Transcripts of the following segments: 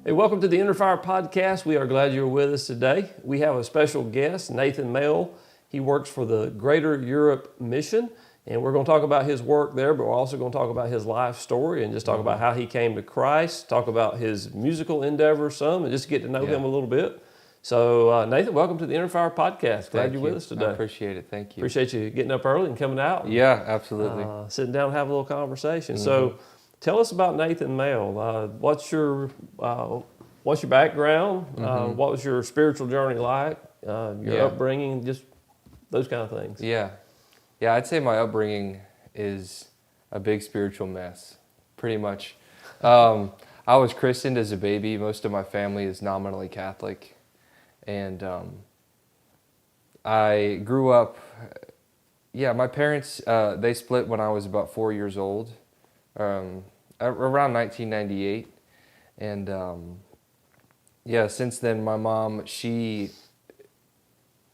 Hey, welcome to the Innerfire podcast. We are glad you're with us today. We have a special guest, Nathan Mell. He works for the Greater Europe Mission, and we're going to talk about his work there, but we're also going to talk about his life story and just talk about how he came to Christ, talk about his musical endeavors some, and just get to know him a little bit. So, Nathan, welcome to the Innerfire podcast. Glad you're with us today. I appreciate it. Thank you. Appreciate you getting up early and coming out. Yeah, absolutely. Sitting down and have a little conversation. So, tell us about Nathan Mell. What's your background? What was your spiritual journey like? Your upbringing, just those kind of things. Yeah, I'd say my upbringing is a big spiritual mess, pretty much. I was christened as a baby. Most of my family is nominally Catholic. And I grew up, my parents, they split when I was about 4 years old, around 1998. And since then, my mom, she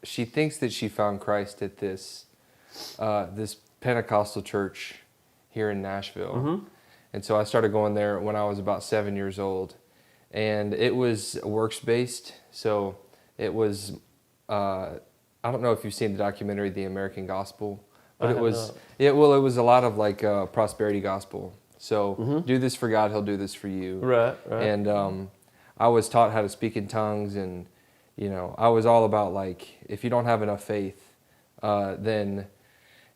thinks that she found Christ at this Pentecostal church here in Nashville. And so I started going there when I was about 7 years old. And it was works-based, so it was, I don't know if you've seen the documentary, The American Gospel, but it was a lot of like prosperity gospel. So do this for God, He'll do this for you. Right. And I was taught how to speak in tongues, and I was all about like, if you don't have enough faith, then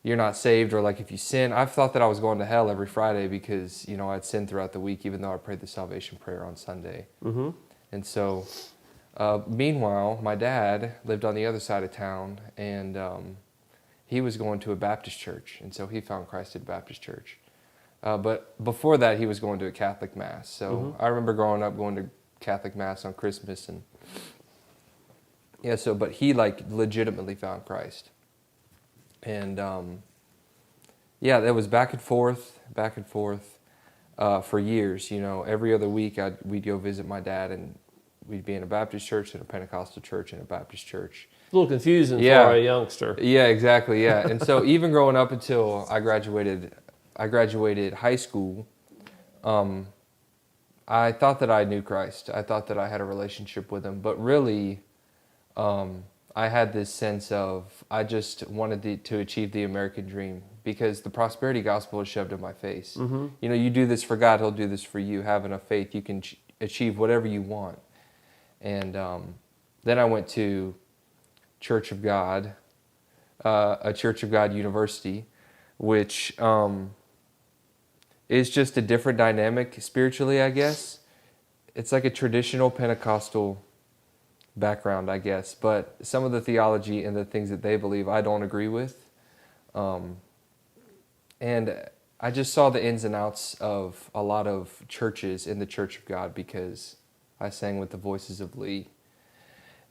you're not saved, or like if you sin. I've thought that I was going to hell every Friday because I'd sin throughout the week, even though I prayed the salvation prayer on Sunday. And so, meanwhile, my dad lived on the other side of town, and he was going to a Baptist church, and so he found Christ at a Baptist church. But before that, he was going to a Catholic Mass. So I remember growing up going to Catholic Mass on Christmas, and but he like legitimately found Christ. And that was back and forth for years. Every other week we'd go visit my dad, and we'd be in a Baptist church and a Pentecostal church and a Baptist church. A little confusing for a youngster. Yeah, exactly. Yeah, and so even growing up until I graduated high school, I thought that I knew Christ. I thought that I had a relationship with Him, but really, I had this sense of I just wanted to achieve the American dream, because the prosperity gospel is shoved in my face. You do this for God, He'll do this for you. Have enough faith, you can achieve whatever you want. And then I went to Church of God, a Church of God university, which is just a different dynamic spiritually, I guess. It's like a traditional Pentecostal background, I guess, but some of the theology and the things that they believe I don't agree with. And I just saw the ins and outs of a lot of churches in the Church of God because I sang with the Voices of Lee.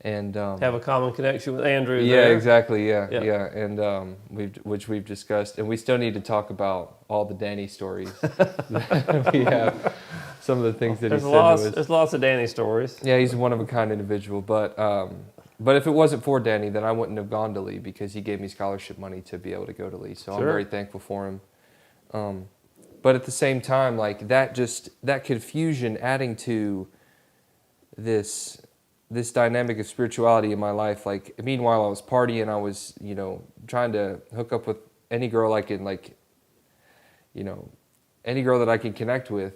And have a common connection with Andrew there. Yeah, exactly, yeah. And which we've discussed, and we still need to talk about all the Danny stories that we have. Some of the things that he said to us. There's lots of Danny stories. Yeah, he's a one-of-a-kind individual. But if it wasn't for Danny, then I wouldn't have gone to Lee, because he gave me scholarship money to be able to go to Lee. So I'm very thankful for him. But at the same time, like that confusion adding to this dynamic of spirituality in my life. Like, meanwhile, I was partying. I was, trying to hook up with any girl I can, any girl that I can connect with,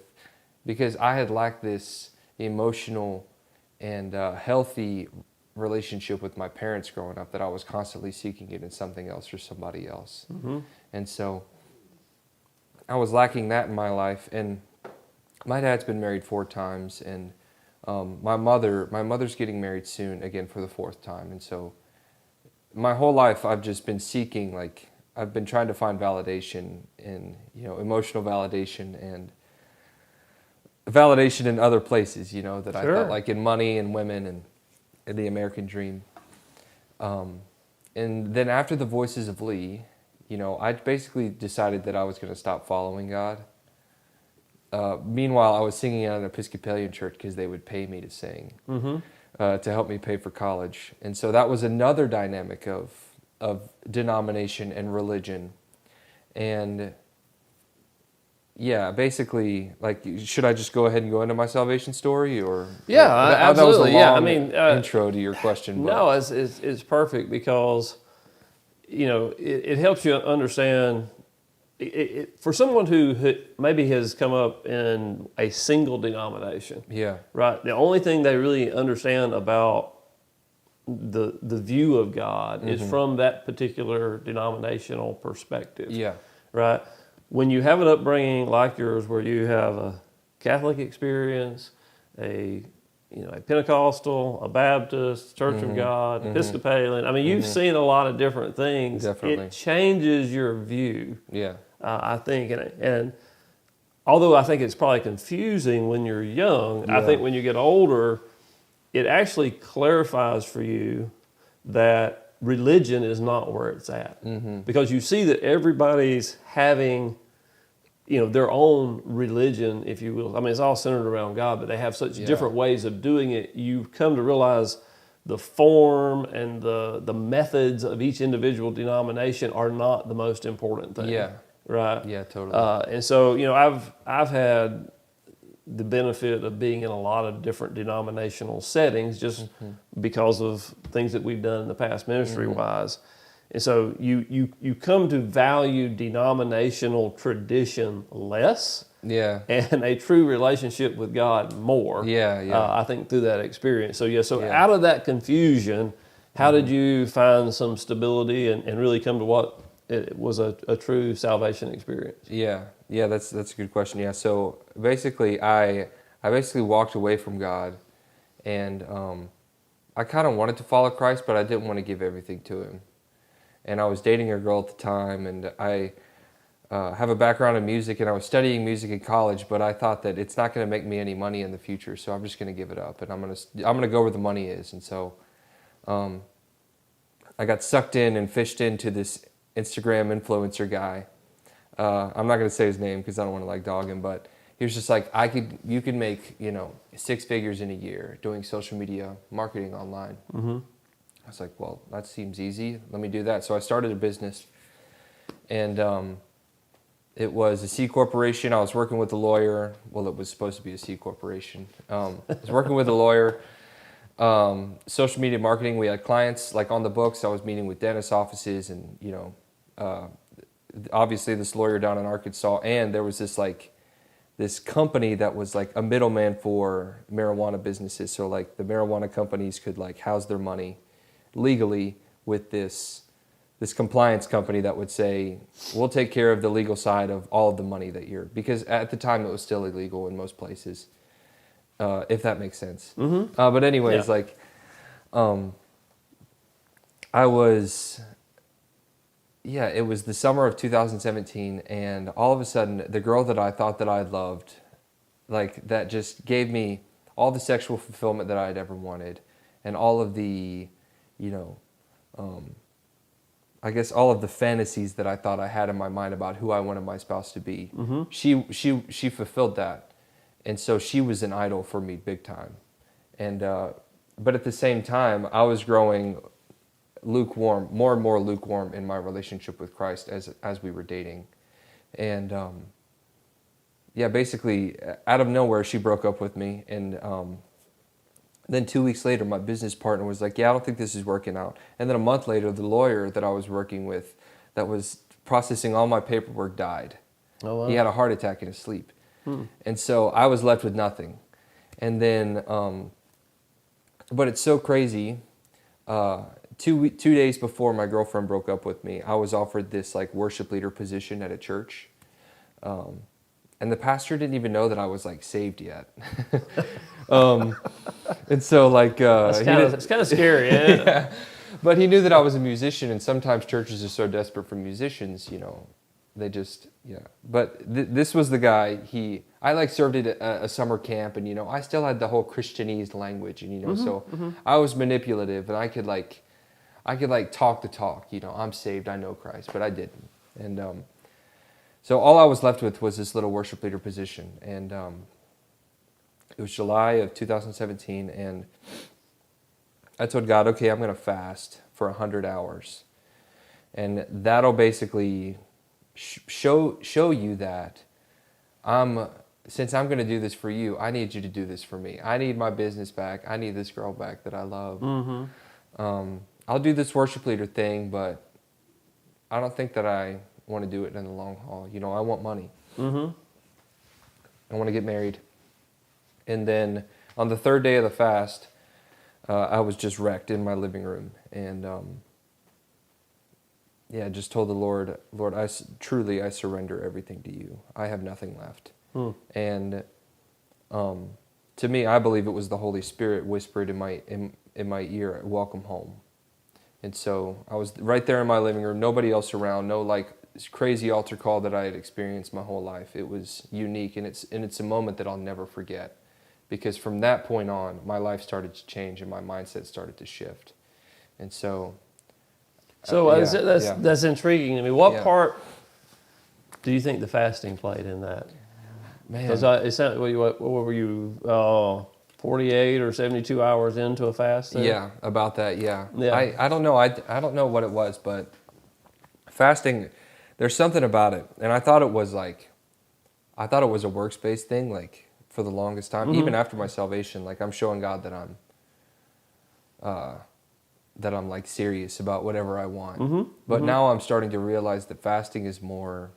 because I had lacked this emotional and healthy relationship with my parents growing up, that I was constantly seeking it in something else or somebody else. And so I was lacking that in my life. And my dad's been married 4 times, and my mother's getting married soon, again for the 4th time. And so my whole life I've just been seeking, I've been trying to find validation in, emotional validation and validation in other places, that I thought, like in money and women and the American dream. And then after the Voices of Lee, I basically decided that I was going to stop following God. Meanwhile, I was singing at an Episcopalian church because they would pay me to sing, to help me pay for college. And so that was another dynamic of denomination and religion. And yeah, basically, like, should I just go ahead and go into my salvation story, or Yeah, that was a absolutely. Yeah, I long mean, intro to your question, but no, it's perfect because it helps you understand. For someone who maybe has come up in a single denomination, yeah, right? The only thing they really understand about the view of God is from that particular denominational perspective, yeah, right? When you have an upbringing like yours, where you have a Catholic experience, a Pentecostal, a Baptist, Church of God, Episcopalian. I mean, you've seen a lot of different things. Definitely. It changes your view, yeah, I think, and although I think it's probably confusing when you're young, I Yeah. think when you get older, it actually clarifies for you that religion is not where it's at, because you see that everybody's having their own religion, if you will. I mean, it's all centered around God, but they have such different ways of doing it. You come to realize the form and the methods of each individual denomination are not the most important thing. Yeah. Right. Yeah, totally. And so I've had the benefit of being in a lot of different denominational settings just because of things that we've done in the past ministry wise. And so you come to value denominational tradition less, yeah, and a true relationship with God more. Yeah. I think through that experience. So Yeah. out of that confusion, how did you find some stability and really come to what it was a true salvation experience? yeah. That's a good question. Yeah. So basically, I basically walked away from God, and I kind of wanted to follow Christ, but I didn't want to give everything to Him. And I was dating a girl at the time, and I have a background in music, and I was studying music in college, but I thought that it's not going to make me any money in the future, so I'm just going to give it up, and I'm going to go where the money is. And so I got sucked in and fished into this Instagram influencer guy. I'm not going to say his name because I don't want to dog him, but he was just like, you could make 6 figures in a year doing social media marketing online. I was like, well, that seems easy. Let me do that. So I started a business, and it was a C corporation. I was working with a lawyer. Well, it was supposed to be a C corporation. I was working with a lawyer. Social media marketing. We had clients on the books. I was meeting with dentist offices, and obviously this lawyer down in Arkansas. And there was this company that was a middleman for marijuana businesses. So the marijuana companies could house their money legally with this compliance company that would say, we'll take care of the legal side of all of the money because at the time it was still illegal in most places, if that makes sense. But anyways, it was the summer of 2017, and all of a sudden the girl that I thought that I loved, that just gave me all the sexual fulfillment that I had ever wanted, and all of the I guess all of the fantasies that I thought I had in my mind about who I wanted my spouse to be. She fulfilled that, and so she was an idol for me big time. And but at the same time, I was growing lukewarm, more and more lukewarm in my relationship with Christ as we were dating. And basically out of nowhere, she broke up with me, and then 2 weeks later, my business partner was like, yeah, I don't think this is working out. And then a month later, the lawyer that I was working with that was processing all my paperwork died. Oh, wow. He had a heart attack in his sleep. And so I was left with nothing. And then, but it's so crazy. 2 days before my girlfriend broke up with me, I was offered this worship leader position at a church. And the pastor didn't even know that I was saved yet. And so it's kind of scary. Yeah. But he knew that I was a musician, and sometimes churches are so desperate for musicians, they just, But this was the guy. I served at a summer camp, and I still had the whole Christianese language, and so I was manipulative, and I could talk the talk. I'm saved, I know Christ, but I didn't. And so all I was left with was this little worship leader position, and it was July of 2017, and I told God, okay, I'm going to fast for 100 hours. And that'll basically show you that since I'm going to do this for you, I need you to do this for me. I need my business back. I need this girl back that I love. I'll do this worship leader thing, but I don't think that I want to do it in the long haul. You know, I want money. I want to get married. And then on the third day of the fast, I was just wrecked in my living room. And just told the Lord, I surrender everything to you. I have nothing left. And to me, I believe it was the Holy Spirit whispered in my ear, welcome home. And so I was right there in my living room, nobody else around, no like crazy altar call that I had experienced my whole life. It was unique, and it's a moment that I'll never forget, because from that point on, my life started to change and my mindset started to shift. And so that's intriguing to me. What part do you think the fasting played in that? Man, Because it sounded, what were you, 48 or 72 hours into a fast there? Yeah, about that, yeah. I don't know. I don't know what it was, but fasting, there's something about it. And I thought it was a works-based thing, like for the longest time. Even after my salvation, like I'm showing God that I'm like serious about whatever I want. But now I'm starting to realize that fasting is more,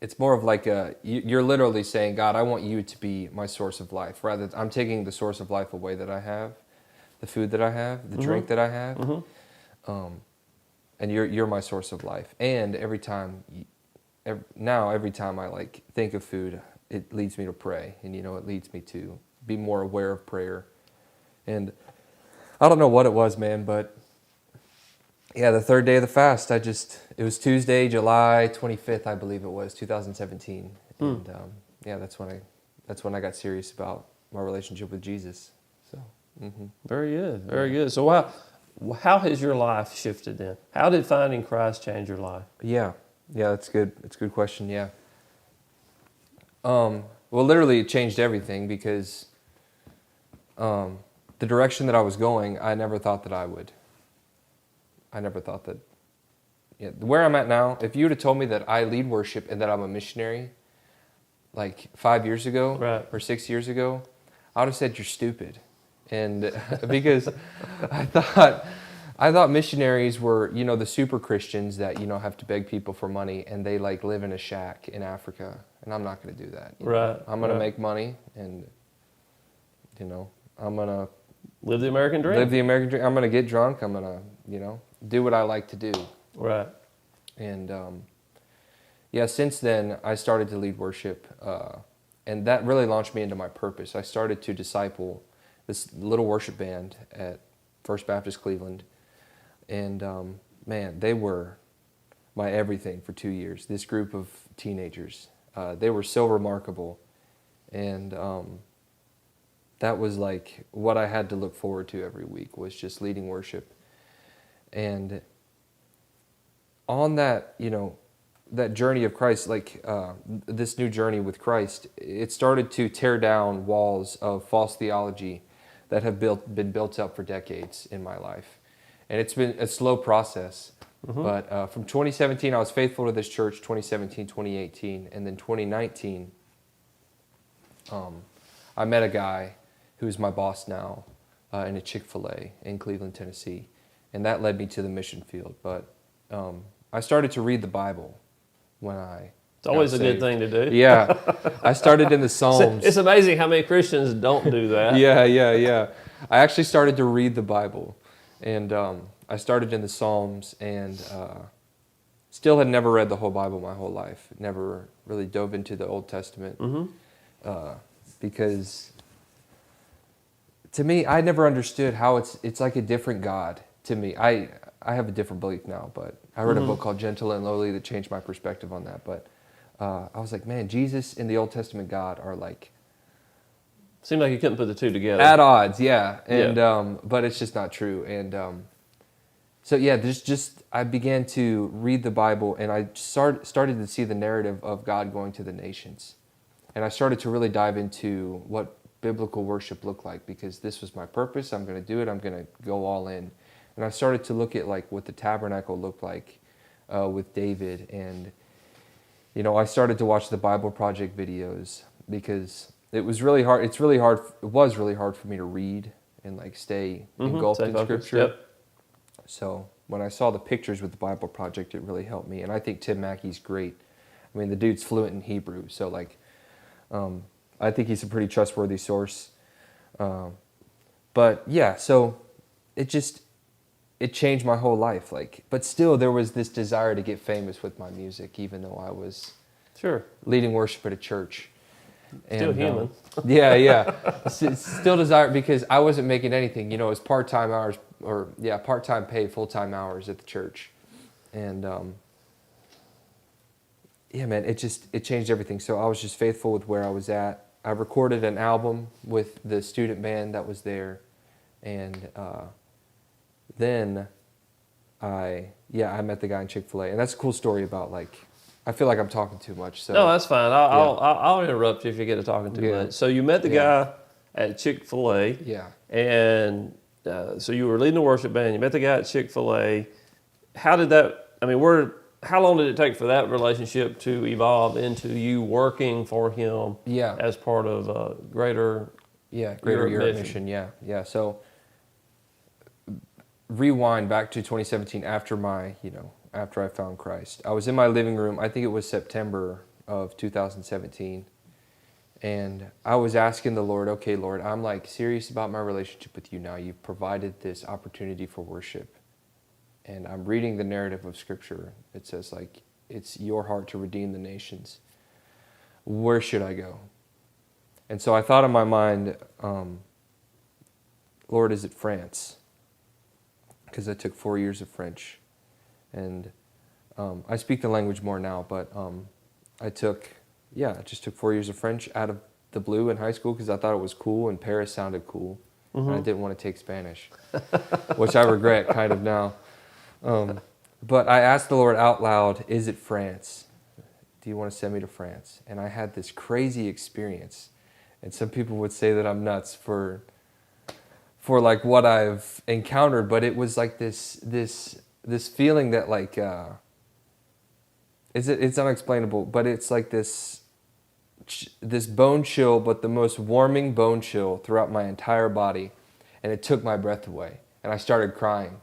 it's more of like you're literally saying, God, I want you to be my source of life. Rather, I'm taking the source of life away that I have, the food that I have, the drink that I have. And you're my source of life. And every time I like think of food, it leads me to pray. And, you know, it leads me to be more aware of prayer. And I don't know what it was, man, but yeah, the third day of the fast, it was Tuesday, July 25th, I believe it was, 2017. And that's when I got serious about my relationship with Jesus. So, Very good, very good. So how has your life shifted then? How did finding Christ change your life? Yeah, that's good. It's a good question. Yeah. Well, literally, it changed everything, because the direction that I was going, I never thought that I would. I never thought that. Yeah, where I'm at now, if you would have told me that I lead worship and that I'm a missionary, like 5 years ago or 6 years ago, I would have said you're stupid, and because I thought missionaries were, you know, the super Christians that, you know, have to beg people for money and they like live in a shack in Africa, and I'm not going to do that. I'm going to make money, and you know, I'm going to live the American dream. I'm going to get drunk. I'm going to, you know, do what I like to do. Right. And since then I started to lead worship, and that really launched me into my purpose. I started to disciple this little worship band at First Baptist Cleveland, and man, they were my everything for 2 years. This group of teenagers, they were so remarkable, and that was like what I had to look forward to every week, was just leading worship. And on that, you know, that journey of Christ, like this new journey with Christ, it started to tear down walls of false theology that have been built up for decades in my life. And it's been a slow process. But from 2017, I was faithful to this church, 2017, 2018. And then 2019, I met a guy who's my boss now in a Chick-fil-A in Cleveland, Tennessee. And that led me to the mission field. But I started to read the Bible when I It's always a saved. good thing to do. Yeah. I started in the Psalms. It's amazing how many Christians don't do that. Yeah. I actually started to read the Bible. And I started in the Psalms, and still had never read the whole Bible my whole life. Never really dove into the Old Testament. Because to me, I never understood how it's like a different God to me. I have a different belief now, but I read a book called Gentle and Lowly that changed my perspective on that. But I was like, man, Jesus and the Old Testament God are like... Seemed like you couldn't put the two together. At odds, yeah. And but it's just not true. And so yeah, I began to read the Bible, and I started to see the narrative of God going to the nations. And I started to really dive into what biblical worship looked like, because this was my purpose. I'm going to do it. I'm going to go all in. And I started to look at like what the tabernacle looked like with David, and I started to watch the Bible Project videos because it was really hard. It was really hard for me to read and like stay engulfed in Scripture. Yep. So when I saw the pictures with the Bible Project, it really helped me. And I think Tim Mackey's great. I mean, the dude's fluent in Hebrew, so like, I think he's a pretty trustworthy source. But yeah, so it changed my whole life. Like, but still, there was this desire to get famous with my music, even though I was leading worship at a church. Still human. Yeah. Still desire, because I wasn't making anything. It was part-time hours, part-time pay, full-time hours at the church. And man, it changed everything. So I was just faithful with where I was at. I recorded an album with the student band that was there. And then I met the guy in Chick-fil-A. And that's a cool story about, like, I feel like I'm talking too much. So no, that's fine. I'll interrupt you if you get to talking too much. So you met the guy at Chick-fil-A. Yeah. And so you were leading the worship band. You met the guy at Chick-fil-A. How did that? I mean, how long did it take for that relationship to evolve into you working for him? Yeah. As part of Greater Europe Mission. Yeah. So rewind back to 2017 after I found Christ. I was in my living room. I think it was September of 2017. And I was asking the Lord, okay, Lord, I'm like serious about my relationship with you now. You've provided this opportunity for worship. And I'm reading the narrative of Scripture. It says, like, it's your heart to redeem the nations. Where should I go? And so I thought in my mind, Lord, is it France? Because I took 4 years of French. And I speak the language more now, but I just took 4 years of French out of the blue in high school because I thought it was cool and Paris sounded cool. And I didn't want to take Spanish, which I regret kind of now. But I asked the Lord out loud, is it France? Do you want to send me to France? And I had this crazy experience. And some people would say that I'm nuts for like what I've encountered, but it was like this feeling that like, it's unexplainable, but it's like this bone chill, but the most warming bone chill throughout my entire body. And it took my breath away. And I started crying.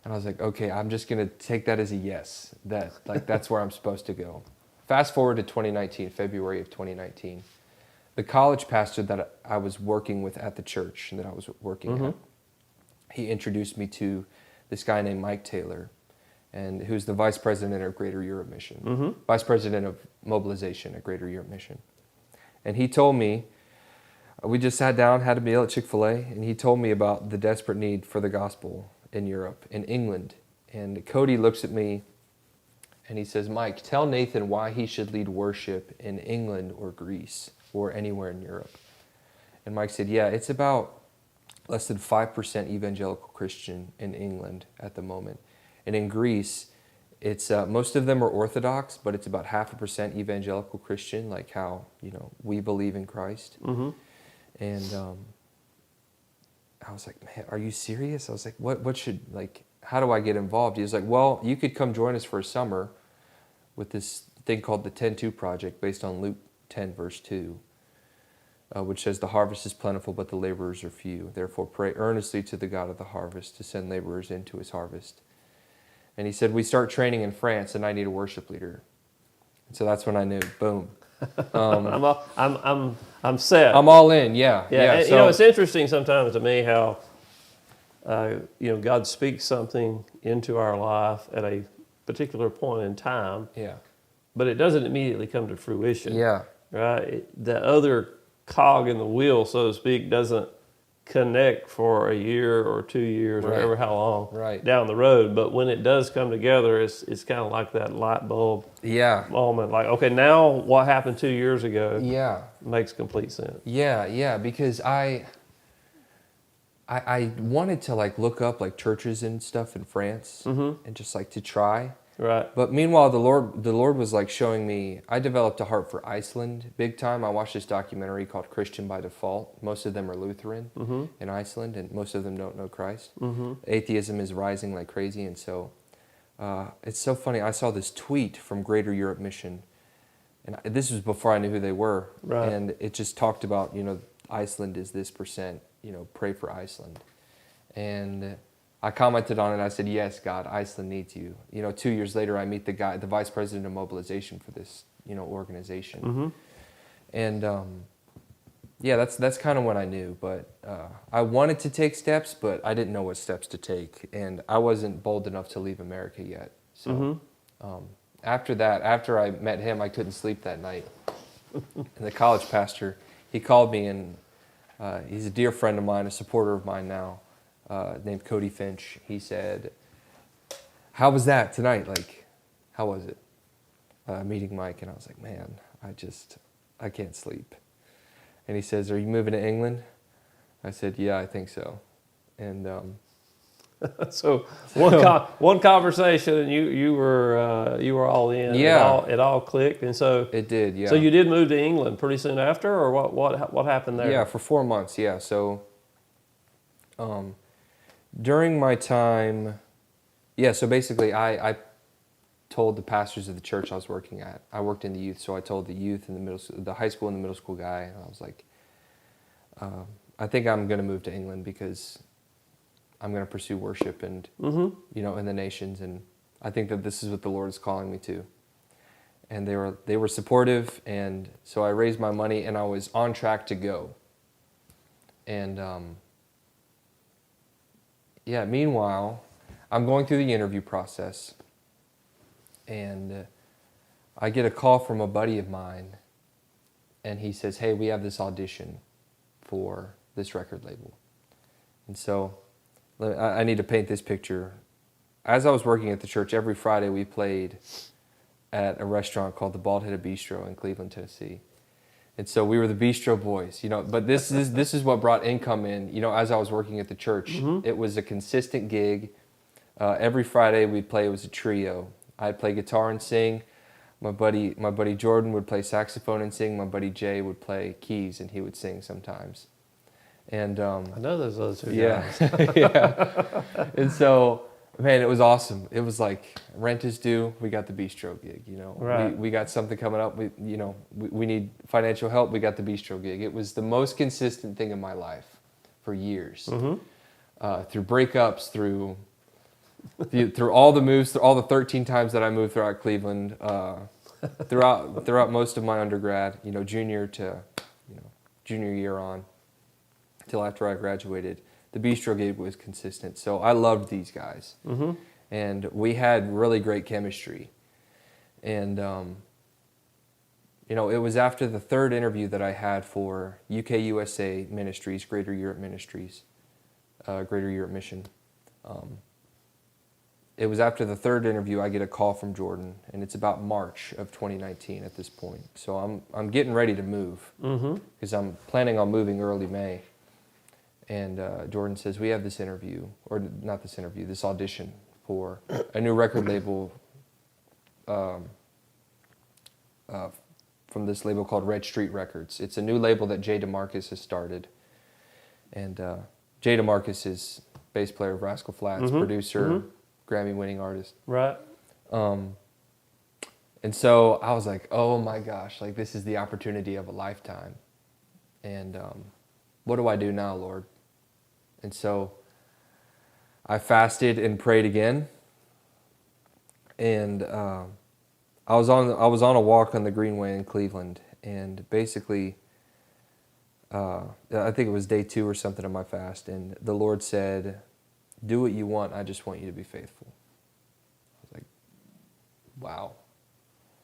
And I was like, okay, I'm just going to take that as a yes. That's where I'm supposed to go. Fast forward to 2019, February of 2019. The college pastor that I was working with at the church that I was working at, he introduced me to this guy named Mike Taylor, and who's the vice president of Greater Europe Mission, vice president of mobilization at Greater Europe Mission. And he told me, we just sat down, had a meal at Chick-fil-A, and he told me about the desperate need for the gospel in Europe, in England. And Cody looks at me and he says, Mike, tell Nathan why he should lead worship in England or Greece or anywhere in Europe. And Mike said, yeah, it's about less than 5% evangelical Christian in England at the moment. And in Greece, it's most of them are Orthodox, but it's about 0.5% evangelical Christian, like how, we believe in Christ. And I was like, man, are you serious? I was like, how do I get involved? He was like, well, you could come join us for a summer with this thing called the 10:2 Project based on Luke 10, verse 2, which says, the harvest is plentiful, but the laborers are few. Therefore, pray earnestly to the God of the harvest to send laborers into his harvest. And he said, we start training in France, and I need a worship leader. And so that's when I knew, boom. I'm set. I'm all in, yeah. And, so, it's interesting sometimes to me how, God speaks something into our life at a particular point in time. Yeah. But it doesn't immediately come to fruition. Yeah. Right? The other cog in the wheel, so to speak, doesn't connect for a year or 2 years or ever how long down the road. But when it does come together, it's kind of like that light bulb moment. Like, okay, now what happened 2 years ago makes complete sense. Yeah, because I wanted to like look up like churches and stuff in France and just like to try. Right. But meanwhile, the Lord was like showing me, I developed a heart for Iceland big time. I watched this documentary called Christian by Default. Most of them are Lutheran in Iceland, and most of them don't know Christ. Atheism is rising like crazy, and so it's so funny. I saw this tweet from Greater Europe Mission, this was before I knew who they were. Right. And it just talked about, Iceland is this percent, pray for Iceland. And I commented on it. I said, yes, God, Iceland needs you. 2 years later, I meet the vice president of mobilization for this, organization. Mm-hmm. And that's kind of when I knew. But I wanted to take steps, but I didn't know what steps to take. And I wasn't bold enough to leave America yet. So after that, after I met him, I couldn't sleep that night. And the college pastor, he called me, and he's a dear friend of mine, a supporter of mine now, named Cody Finch. He said, how was that tonight? Like, how was it? Meeting Mike. And I was like, man, I can't sleep. And he says, are you moving to England? I said, yeah, I think so. And so one conversation, and you were all in. Yeah. It all clicked, and so it did. Yeah. So you did move to England pretty soon after, or what happened there? Yeah, for 4 months. Yeah. So during my time, so basically I told the pastors of the church I was working at. I worked in the youth, so I told the youth and the high school and the middle school guy, and I was like, I think I'm going to move to England because I'm going to pursue worship and in the nations, and I think that this is what the Lord is calling me to. And they were supportive, and so I raised my money, and I was on track to go. And meanwhile, I'm going through the interview process, and I get a call from a buddy of mine, and he says, hey, we have this audition for this record label. And so I need to paint this picture. As I was working at the church, every Friday we played at a restaurant called the Bald-Headed Bistro in Cleveland, Tennessee. And so we were the Bistro Boys, but this is what brought income in, as I was working at the church. It was a consistent gig. Every Friday we'd play, it was a trio. I'd play guitar and sing. My buddy Jordan would play saxophone and sing. My buddy Jay would play keys, and he would sing sometimes. And I know those other two guys. Yeah. Yeah. And so, man, it was awesome. It was like rent is due. We got the bistro gig. Right. We got something coming up. We need financial help. We got the bistro gig. It was the most consistent thing in my life for years. Through breakups, through all the moves, through all the 13 times that I moved throughout Cleveland, throughout most of my undergrad, junior to junior year on, till after I graduated, the bistro gig was consistent. So I loved these guys, and we had really great chemistry. And it was after the third interview that I had for UK USA Ministries, Greater Europe Ministries, Greater Europe Mission. It was after the third interview I get a call from Jordan, and it's about March of 2019 at this point. So I'm getting ready to move because I'm planning on moving early May. And Jordan says, we have this interview, or not this interview, this audition for a new record label from this label called Red Street Records. It's a new label that Jay DeMarcus has started. And Jay DeMarcus is bass player of Rascal Flatts, producer, Grammy-winning artist. Right. And so I was like, oh my gosh, like this is the opportunity of a lifetime. And what do I do now, Lord? And so I fasted and prayed again. And I was on a walk on the Greenway in Cleveland, and basically I think it was day 2 or something of my fast, and the Lord said, do what you want, I just want you to be faithful. I was like, wow.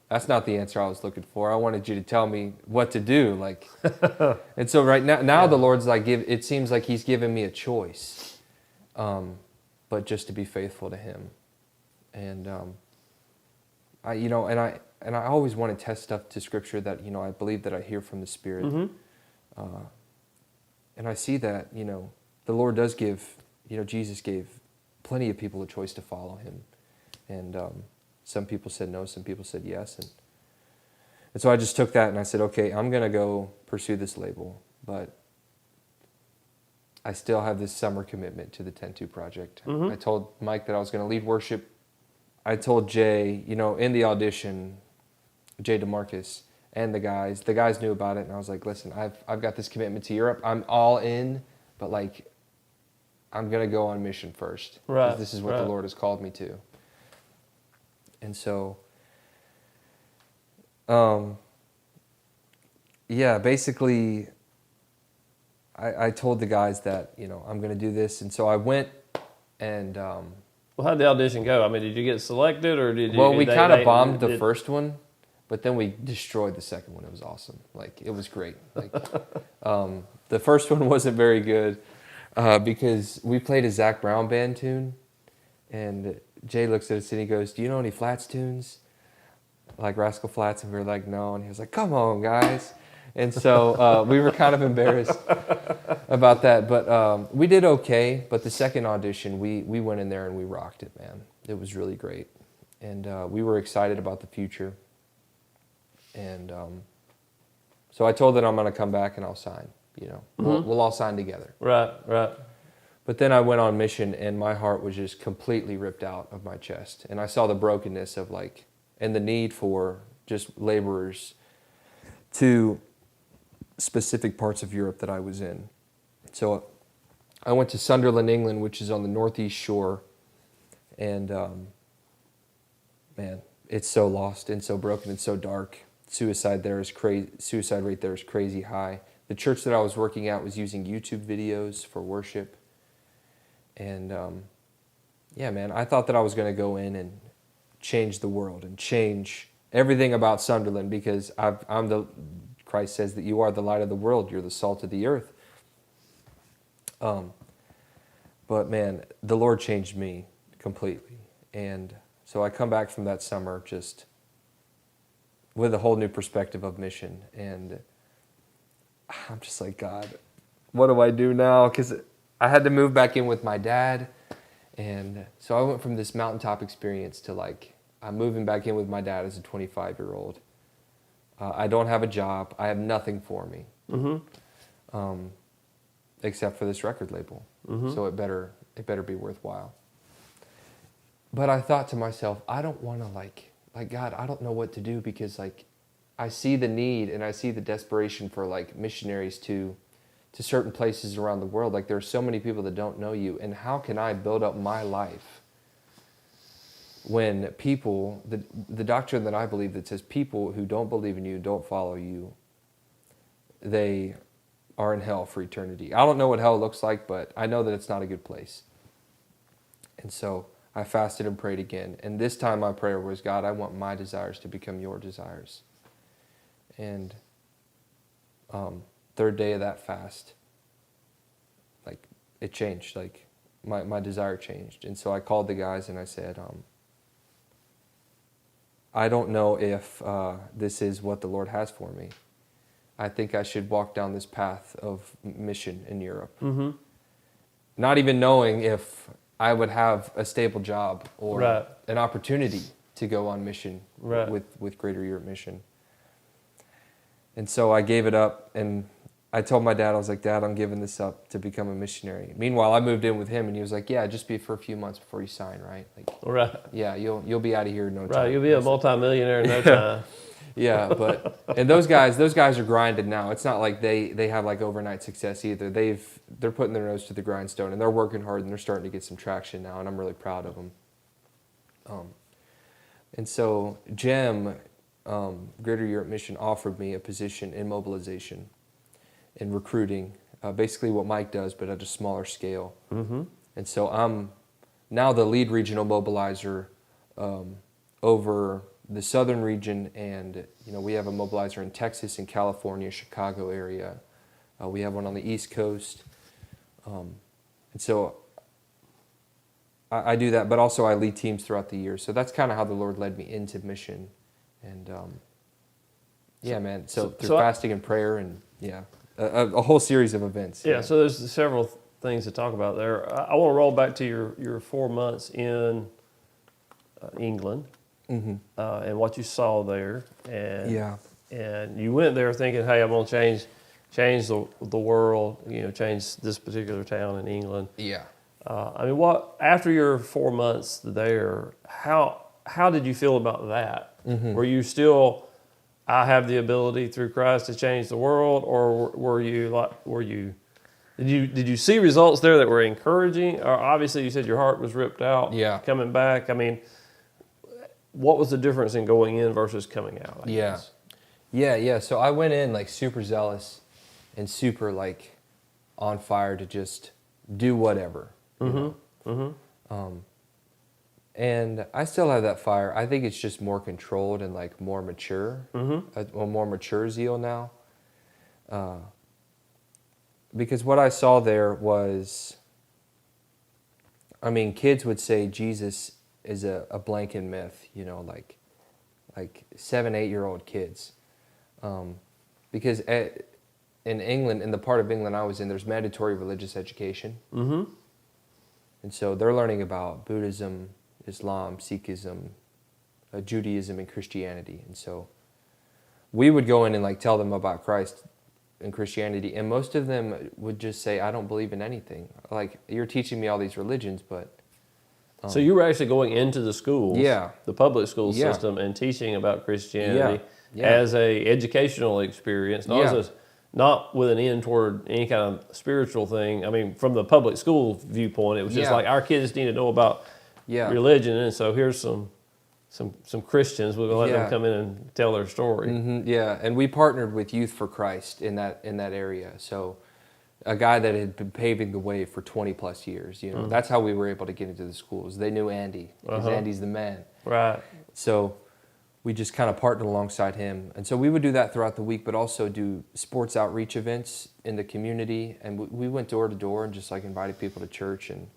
That's not the answer I was looking for. I wanted you to tell me what to do. And so right now the Lord's like, it seems like He's given me a choice, but just to be faithful to Him. And I always want to test stuff to Scripture that I believe that I hear from the Spirit, and I see that the Lord does give. Jesus gave plenty of people a choice to follow Him, and some people said no, some people said yes, and so I just took that and I said, okay, I'm going to go pursue this label, but I still have this summer commitment to the 10-2 project. I told Mike that I was going to lead worship. I told Jay, in the audition, Jay DeMarcus, and the guys. The guys knew about it, and I was like, listen, I've got this commitment to Europe. I'm all in, but like, I'm going to go on mission first. Right. 'Cause this is what the Lord has called me to. And so, yeah, basically, I told the guys that, you know, I'm going to do this. And so I went and... Well, how'd the audition go? I mean, did you get selected or did you... Well, we kind of bombed the first one, but then we destroyed the second one. It was awesome. Like, it was great. Like, the first one wasn't very good because we played a Zach Brown band tune, and Jay looks at us and he goes, "Do you know any Flats tunes? Like Rascal Flats?" And we were like, "No." And he was like, "Come on, guys." And so we were kind of embarrassed about that, but we did okay. But the second audition, we went in there and we rocked it, man. It was really great, and we were excited about the future. And so I told them I'm going to come back and I'll sign. You know, we'll all sign together. Right, right. But then I went on mission, and my heart was just completely ripped out of my chest, and I saw the brokenness of like, and the need for just laborers to specific parts of Europe that I was in. So I went to Sunderland, England, which is on the northeast shore, and man, it's so lost and so broken and so dark. Suicide there is crazy. Suicide rate there is crazy high. The church that I was working at was using YouTube videos for worship, and yeah, man, I thought that I was going to go in and change the world and change everything about Sunderland because Christ says that you are the light of the world. You're the salt of the earth. But man, the Lord changed me completely. And so I come back from that summer just with a whole new perspective of mission. And I'm just like, God, what do I do now? Because I had to move back in with my dad. And so I went from this mountaintop experience to like, I'm moving back in with my dad as a 25-year-old. I don't have a job. I have nothing for me, except for this record label. So it better be worthwhile. But I thought to myself, I don't want to like God, I don't know what to do because like I see the need and I see the desperation for like missionaries to certain places around the world. Like there are so many people that don't know you, and how can I build up my life when people, the doctrine that I believe that says people who don't believe in you, don't follow you, they are in hell for eternity. I don't know what hell looks like, but I know that it's not a good place. And so I fasted and prayed again. And this time my prayer was, God, I want my desires to become your desires. And third day of that fast, like it changed, like my desire changed. And so I called the guys and I said, I don't know if this is what the Lord has for me. I think I should walk down this path of mission in Europe. Not even knowing if I would have a stable job or an opportunity to go on mission with Greater Europe Mission. And so I gave it up, and I told my dad, I was like, Dad, I'm giving this up to become a missionary. Meanwhile, I moved in with him, and he was like, yeah, just be for a few months before you sign, right? Like, yeah, you'll be out of here in no time. Right, you'll be a multimillionaire in no time. Yeah, but and those guys are grinded now. It's not like they have like overnight success either. They're putting their nose to the grindstone, and they're working hard, and they're starting to get some traction now, and I'm really proud of them. And so Jem, Greater Europe Mission, offered me a position in mobilization, in recruiting, basically what Mike does, but at a smaller scale. And so I'm now the lead regional mobilizer over the southern region, and we have a mobilizer in Texas and California, Chicago area. We have one on the East Coast, and so I do that. But also I lead teams throughout the year. So that's kind of how the Lord led me into mission, and yeah, man. So through fasting and prayer, and a whole series of events. Yeah. So there's several things to talk about there. I want to roll back to your 4 months in England. And what you saw there, and you went there thinking, hey, I'm going to change the world, change this particular town in England. I mean, after your 4 months there, how did you feel about that? Were you still I have the ability through Christ to change the world, or did you see results there that were encouraging? Or obviously you said your heart was ripped out. Yeah. Coming back, I mean, what was the difference in going in versus coming out? I guess? Yeah. So I went in like super zealous and super like on fire to just do whatever. And I still have that fire. I think it's just more controlled and like more mature, a more mature zeal now. Because what I saw there was, I mean, kids would say Jesus is a blanket myth, you know, like 7-8-year-old kids. Because in England, in the part of England I was in, there's mandatory religious education. And so they're learning about Buddhism, Islam, Sikhism, Judaism, and Christianity. And so we would go in and like tell them about Christ and Christianity, and most of them would just say, I don't believe in anything. Like, you're teaching me all these religions, but... So you were actually going into the schools, the public school Yeah. system, and teaching about Christianity Yeah. as a educational experience, not with an end toward any kind of spiritual thing. I mean, from the public school viewpoint, it was just like, our kids need to know about religion, and so here's some Christians. We're going to let them come in and tell their story. Yeah, and we partnered with Youth for Christ in that area. So a guy that had been paving the way for 20 plus years, you know, that's how we were able to get into the schools. They knew Andy, because Andy's the man. Right. So we just kind of partnered alongside him. And so we would do that throughout the week, but also do sports outreach events in the community. And we went door to door and just like invited people to church. And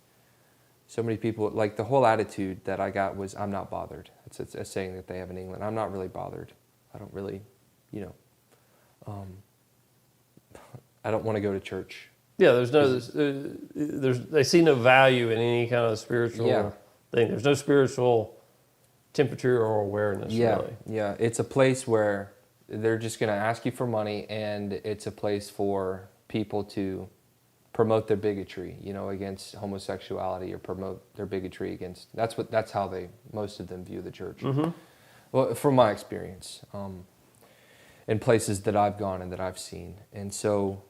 so many people, like the whole attitude that I got was, I'm not bothered. It's a saying that they have in England. I'm not really bothered. I don't really, you know, I don't want to go to church. Yeah, they see no value in any kind of spiritual thing. There's no spiritual temperature or awareness, really. Yeah, it's a place where they're just going to ask you for money, and it's a place for people to promote their bigotry, you know, against homosexuality, or promote their bigotry against, that's how most of them view the church. Well, from my experience, in places that I've gone and that I've seen. And so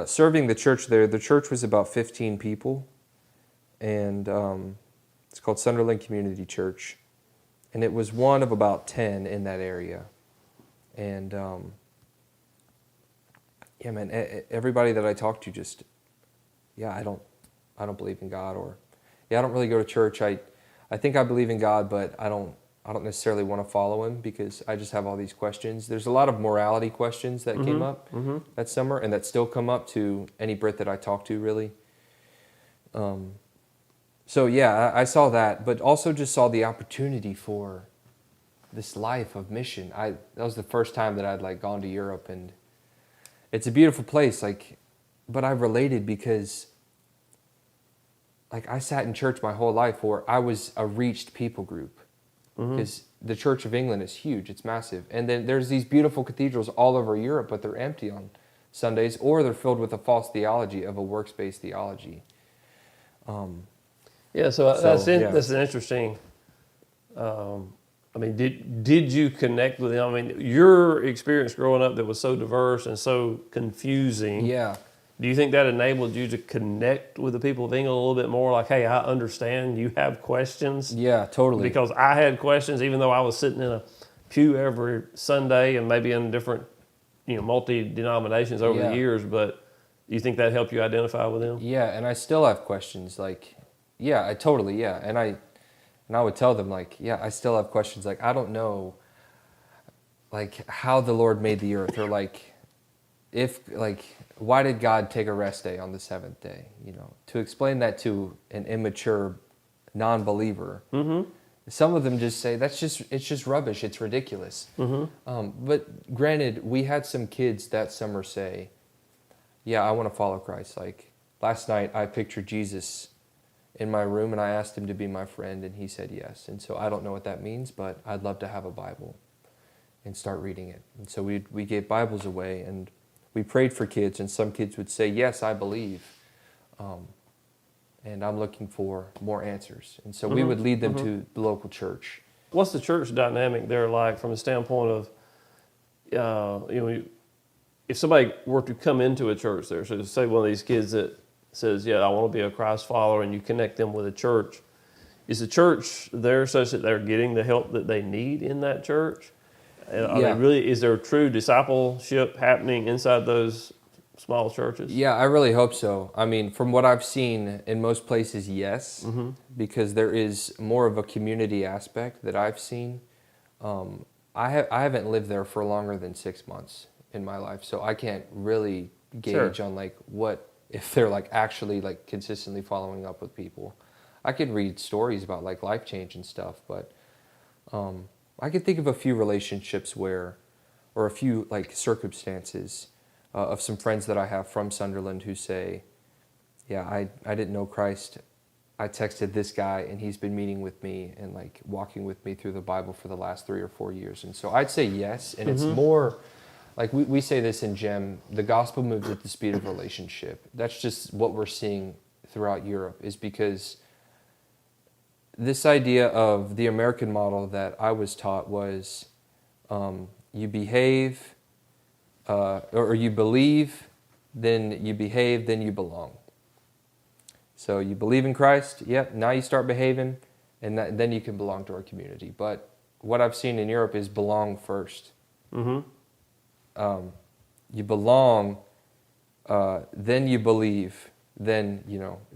serving the church there, the church was about 15 people, and it's called Sunderland Community Church, and it was one of about 10 in that area. And yeah, man, everybody that I talked to just, I don't believe in God, or I don't really go to church. I think I believe in God, but I don't necessarily want to follow him because I just have all these questions. There's a lot of morality questions that came up that summer, and that still come up to any Brit that I talk to, really. So yeah, I saw that, but also just saw the opportunity for this life of mission. That was the first time that I'd like gone to Europe, and it's a beautiful place, like, but I related because like I sat in church my whole life where I was a reached people group, because the Church of England is huge, it's massive. And then there's these beautiful cathedrals all over Europe, but they're empty on Sundays, or they're filled with a false theology of a works-based theology. That's an interesting. I mean, did you connect with them? I mean, your experience growing up that was so diverse and so confusing. Yeah. Do you think that enabled you to connect with the people of England a little bit more? Like, hey, I understand you have questions. Yeah, totally. Because I had questions, even though I was sitting in a pew every Sunday and maybe in different, multi-denominations over the years. But do you think that helped you identify with them? Yeah, and I still have questions. Like, I totally. And I would tell them, like, I still have questions. Like, I don't know, like, how the Lord made the earth, or like, why did God take a rest day on the seventh day? To explain that to an immature non-believer, some of them just say it's just rubbish. It's ridiculous. But granted, we had some kids that summer say, I want to follow Christ. Like, last night I pictured Jesus in my room, and I asked him to be my friend, and he said yes. And so I don't know what that means, but I'd love to have a Bible and start reading it. And so we gave Bibles away, and we prayed for kids, and some kids would say, yes, I believe, and I'm looking for more answers. And so we would lead them to the local church. What's the church dynamic there like from a standpoint of if somebody were to come into a church there, so say one of these kids that says, yeah, I want to be a Christ follower, and you connect them with a church, is the church there such that they're getting the help that they need in that church? Is there true discipleship happening inside those small churches? Yeah, I really hope so. I mean, from what I've seen in most places, yes, because there is more of a community aspect that I've seen. I haven't lived there for longer than 6 months in my life, so I can't really gauge on like what if they're like actually like consistently following up with people. I could read stories about like life change and stuff, but I could think of a few relationships or a few like circumstances of some friends that I have from Sunderland who say, yeah, I didn't know Christ. I texted this guy and he's been meeting with me and like walking with me through the Bible for the last 3 or 4 years. And so I'd say yes. And it's more like we say this in GEM, the gospel moves at the speed of relationship. That's just what we're seeing throughout Europe, is because this idea of the American model that I was taught was you behave or you believe, then you behave, then you belong. So you believe in Christ, yep, now you start behaving, and then you can belong to our community. But what I've seen in Europe is belong first. You belong, then you believe, then,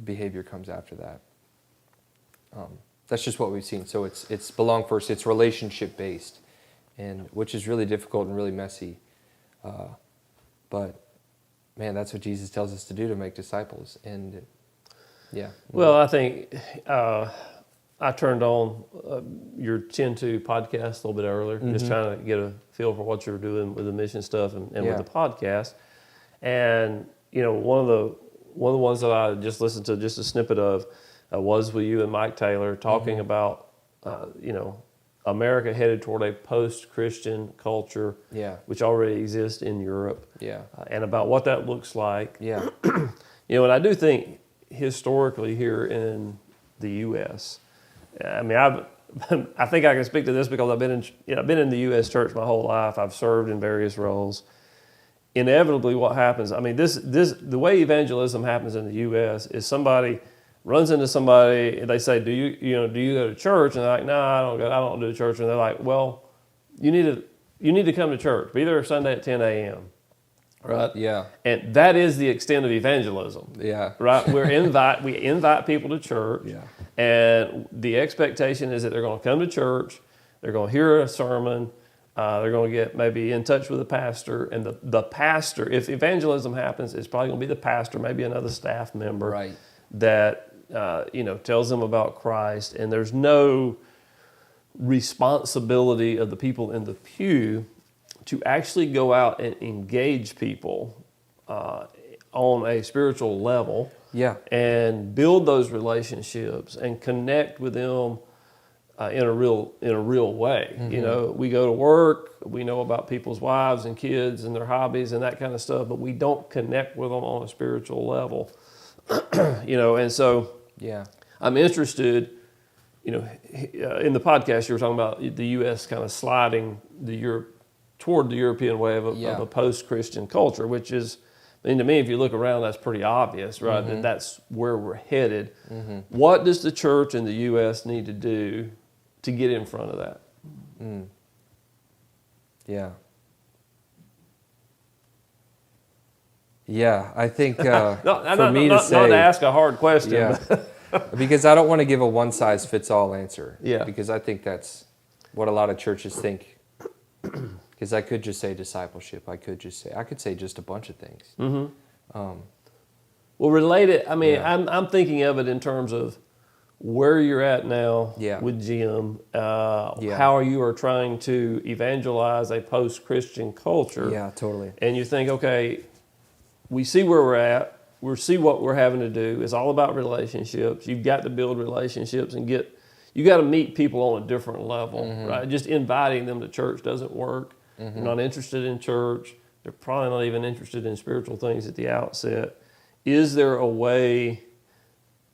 behavior comes after that. That's just what we've seen. So it's belong first, it's relationship based, and which is really difficult and really messy. But man, that's what Jesus tells us to do, to make disciples. And yeah. Well, I think I turned on your 10-2 podcast a little bit earlier, just trying to get a feel for what you're doing with the mission stuff and with the podcast. And one of the ones that I just listened to just a snippet of was with you and Mike Taylor talking about America headed toward a post-Christian culture, which already exists in Europe, and about what that looks like. And I do think historically here in the U.S., I mean, I think I can speak to this because I've been in the U.S. church my whole life. I've served in various roles. Inevitably, what happens? I mean, the way evangelism happens in the U.S. is somebody runs into somebody and they say, "Do you go to church?" And they're like, "No, I don't go. I don't do church." And they're like, "Well, you need to come to church. Be there Sunday at 10 a.m." Right? Yeah. And that is the extent of evangelism. Yeah. Right? We invite people to church. Yeah. And the expectation is that they're going to come to church, they're going to hear a sermon, they're going to get maybe in touch with the pastor, and the pastor, if evangelism happens, it's probably going to be the pastor, maybe another staff member that tells them about Christ, and there's no responsibility of the people in the pew to actually go out and engage people on a spiritual level, and build those relationships and connect with them in a real way. We go to work, we know about people's wives and kids and their hobbies and that kind of stuff, but we don't connect with them on a spiritual level. And so I'm interested. In the podcast you were talking about the U.S. kind of sliding toward the European way of a post-Christian culture, which is, to me, if you look around, that's pretty obvious, right? That that's where we're headed. What does the church in the U.S. need to do to get in front of that? Yeah, I think not to ask a hard question. Because I don't want to give a one-size-fits-all answer. Yeah. Because I think that's what a lot of churches think. Because I could just say discipleship. I could say just a bunch of things. Well, related. I mean, I'm thinking of it in terms of where you're at now with Jim. How you are trying to evangelize a post-Christian culture. Yeah, totally. And you think, okay, we see where we're at. We see what we're having to do. It's all about relationships. You've got to build relationships and you got to meet people on a different level, right? Just inviting them to church doesn't work. They're not interested in church. They're probably not even interested in spiritual things at the outset. Is there a way,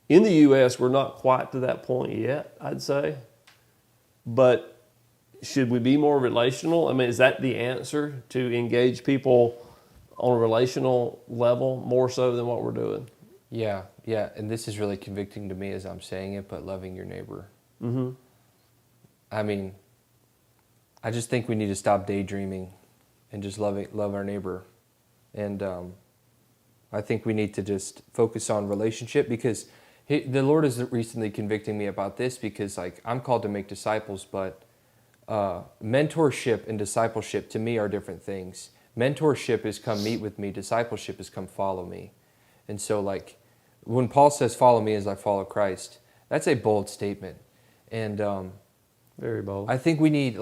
in the U.S., we're not quite to that point yet, I'd say, but should we be more relational? I mean, is that the answer, to engage people on a relational level more so than what we're doing? Yeah, yeah. And this is really convicting to me as I'm saying it, but loving your neighbor. Mm-hmm. I mean, I just think we need to stop daydreaming and just love our neighbor. And I think we need to just focus on relationship, because the Lord is recently convicting me about this, because like I'm called to make disciples, but mentorship and discipleship to me are different things. Mentorship is come meet with me. Discipleship is come follow me. And so like when Paul says follow me as I follow Christ, that's a bold statement. And Very bold. I think we need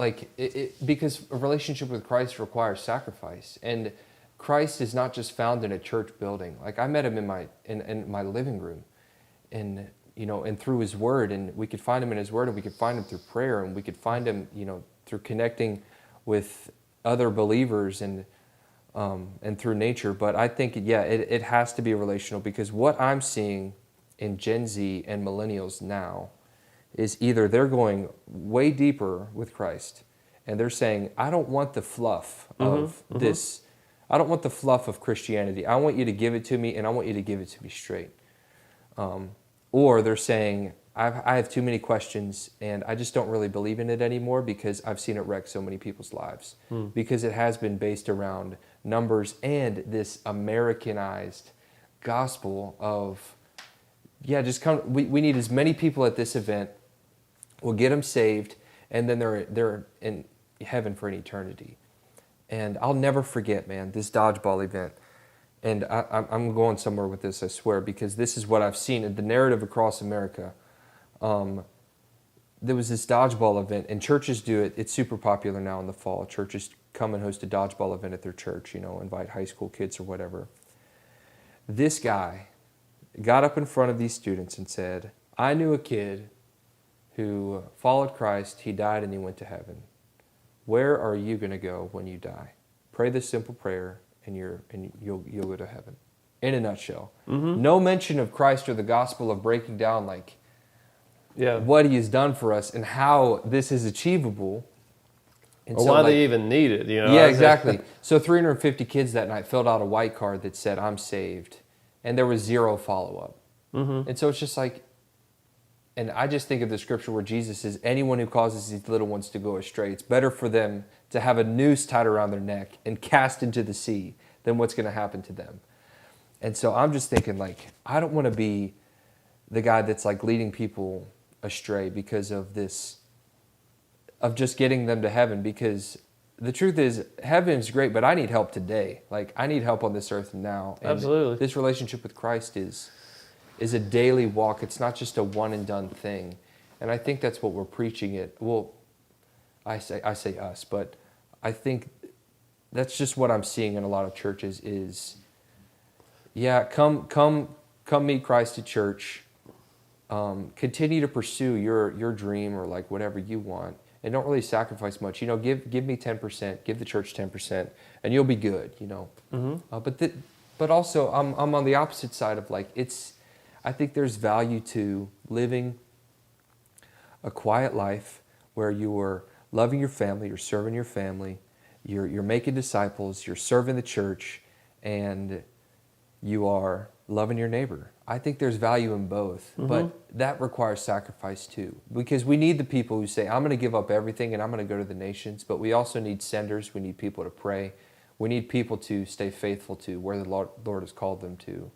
because a relationship with Christ requires sacrifice, and Christ is not just found in a church building. Like I met him in my living room, and and through his word, and we could find him in his word, and we could find him through prayer, and we could find him through connecting with other believers and through nature. But I think it has to be relational, because what I'm seeing in Gen Z and millennials now is either they're going way deeper with Christ and they're saying, I don't want the fluff of this. I don't want the fluff of Christianity. I want you to give it to me, and I want you to give it to me straight. Or they're saying, I have too many questions and I just don't really believe in it anymore, because I've seen it wreck so many people's lives. Because it has been based around numbers and this Americanized gospel of, just come. We need as many people at this event. We'll get them saved, and then they're in heaven for an eternity. And I'll never forget, man, this dodgeball event. And I'm going somewhere with this, I swear, because this is what I've seen in the narrative across America. There was this dodgeball event, and churches do it. It's super popular now in the fall. Churches come and host a dodgeball event at their church, invite high school kids or whatever. This guy got up in front of these students and said, I knew a kid who followed Christ, he died, and he went to heaven. Where are you going to go when you die? Pray this simple prayer, and you'll go to heaven. In a nutshell. No mention of Christ or the gospel, of breaking down what he has done for us and how this is achievable. And or why they even need it, Yeah, exactly. So 350 kids that night filled out a white card that said, I'm saved. And there was zero follow-up. And so it's just like, and I just think of the scripture where Jesus says, anyone who causes these little ones to go astray, it's better for them to have a noose tied around their neck and cast into the sea than what's going to happen to them. And so I'm just thinking, I don't want to be the guy that's leading people astray because of this, of just getting them to heaven. Because the truth is, heaven is great, but I need help today. I need help on this earth now. And absolutely. This relationship with Christ is a daily walk. It's not just a one and done thing. And I think that's what we're preaching it. Well, I say us, but I think that's just what I'm seeing in a lot of churches is, come meet Christ at church. Continue to pursue your dream or whatever you want, and don't really sacrifice much. Give me 10%, give the church 10%, and you'll be good. But also I'm on the opposite side of I think there's value to living a quiet life where you are loving your family, you're serving your family, you're making disciples, you're serving the church, and you are loving your neighbor. I think there's value in both, but that requires sacrifice too, because we need the people who say, I'm going to give up everything and I'm going to go to the nations, but we also need senders. We need people to pray. We need people to stay faithful to where the Lord has called them to.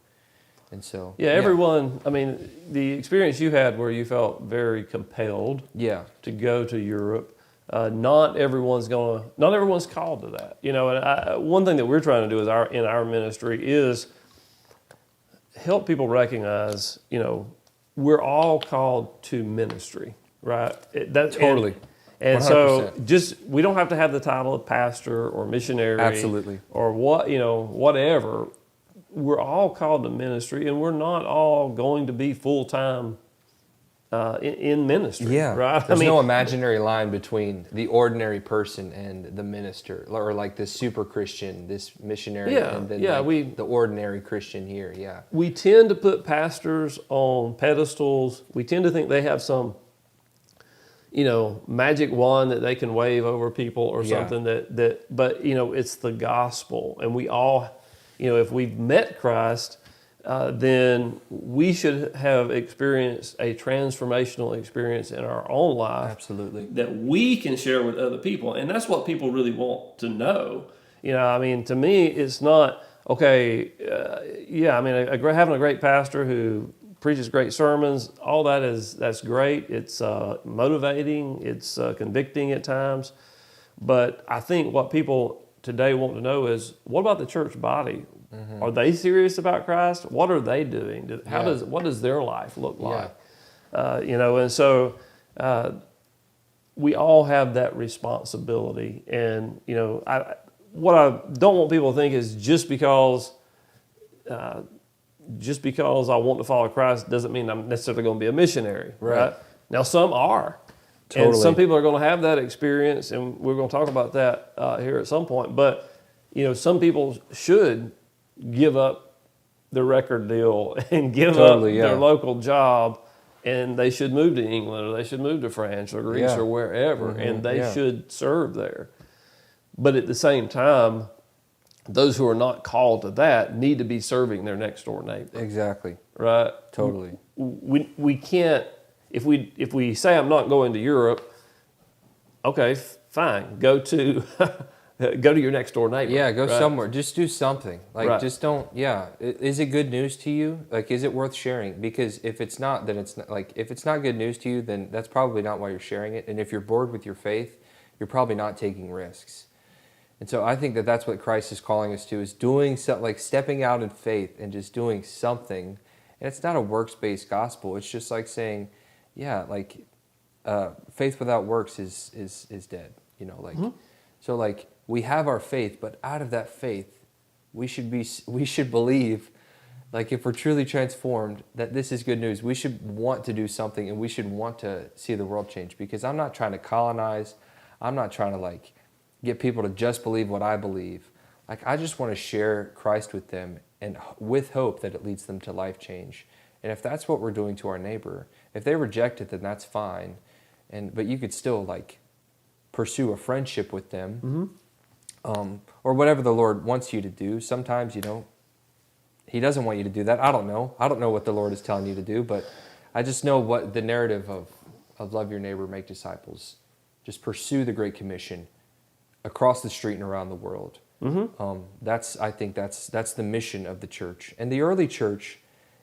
And so, everyone, I mean, the experience you had where you felt very compelled to go to Europe, not everyone's called to that. And one thing that we're trying to do in our ministry is help people recognize, we're all called to ministry, right? Totally. And so we don't have to have the title of pastor or missionary. Absolutely. Or whatever. We're all called to ministry, and we're not all going to be full-time in ministry. Yeah, right? There's no imaginary line between the ordinary person and the minister, or this super Christian, this missionary, and then the ordinary Christian here. Yeah, we tend to put pastors on pedestals. We tend to think they have some magic wand that they can wave over people or Yeah. something but it's the gospel. And we all, if we've met Christ, then we should have experienced a transformational experience in our own life. Absolutely. That we can share with other people. And that's what people really want to know. To me, it's not, okay, having a great pastor who preaches great sermons, all that's great. It's motivating, it's convicting at times. But I think what people today want to know is, what about the church body? Mm-hmm. Are they serious about Christ? What are they doing? What does their life look like? And so we all have that responsibility. And what I don't want people to think is just because I want to follow Christ doesn't mean I'm necessarily going to be a missionary. Right? Now, some are. Totally. And some people are going to have that experience, and we're going to talk about that here at some point. But, some people should give up their record deal and give up their local job, and they should move to England, or they should move to France or Greece or wherever, and they should serve there. But at the same time, those who are not called to that need to be serving their next door neighbor. Exactly. Right? Totally. We can't, if we say I'm not going to Europe, okay, fine, go to your next door neighbor. Yeah, go somewhere. Just do something. Just don't. Yeah, is it good news to you? Is it worth sharing? Because if it's not, then it's not. If it's not good news to you, then that's probably not why you're sharing it. And if you're bored with your faith, you're probably not taking risks. And so I think that's what Christ is calling us to, is doing stepping out in faith and just doing something. And it's not a works-based gospel. It's just like saying, faith without works is dead. Mm-hmm. So we have our faith, but out of that faith, we should believe, if we're truly transformed, that this is good news. We should want to do something, and we should want to see the world change. Because I'm not trying to colonize. I'm not trying to get people to just believe what I believe. I just want to share Christ with them, and with hope that it leads them to life change. And if that's what we're doing to our neighbor, if they reject it, then that's fine. But you could still pursue a friendship with them, or whatever the Lord wants you to do. Sometimes He doesn't want you to do that. I don't know what the Lord is telling you to do, but I just know what the narrative of love your neighbor, make disciples. Just pursue the Great Commission across the street and around the world. Mm-hmm. I think that's the mission of the church. And the early church,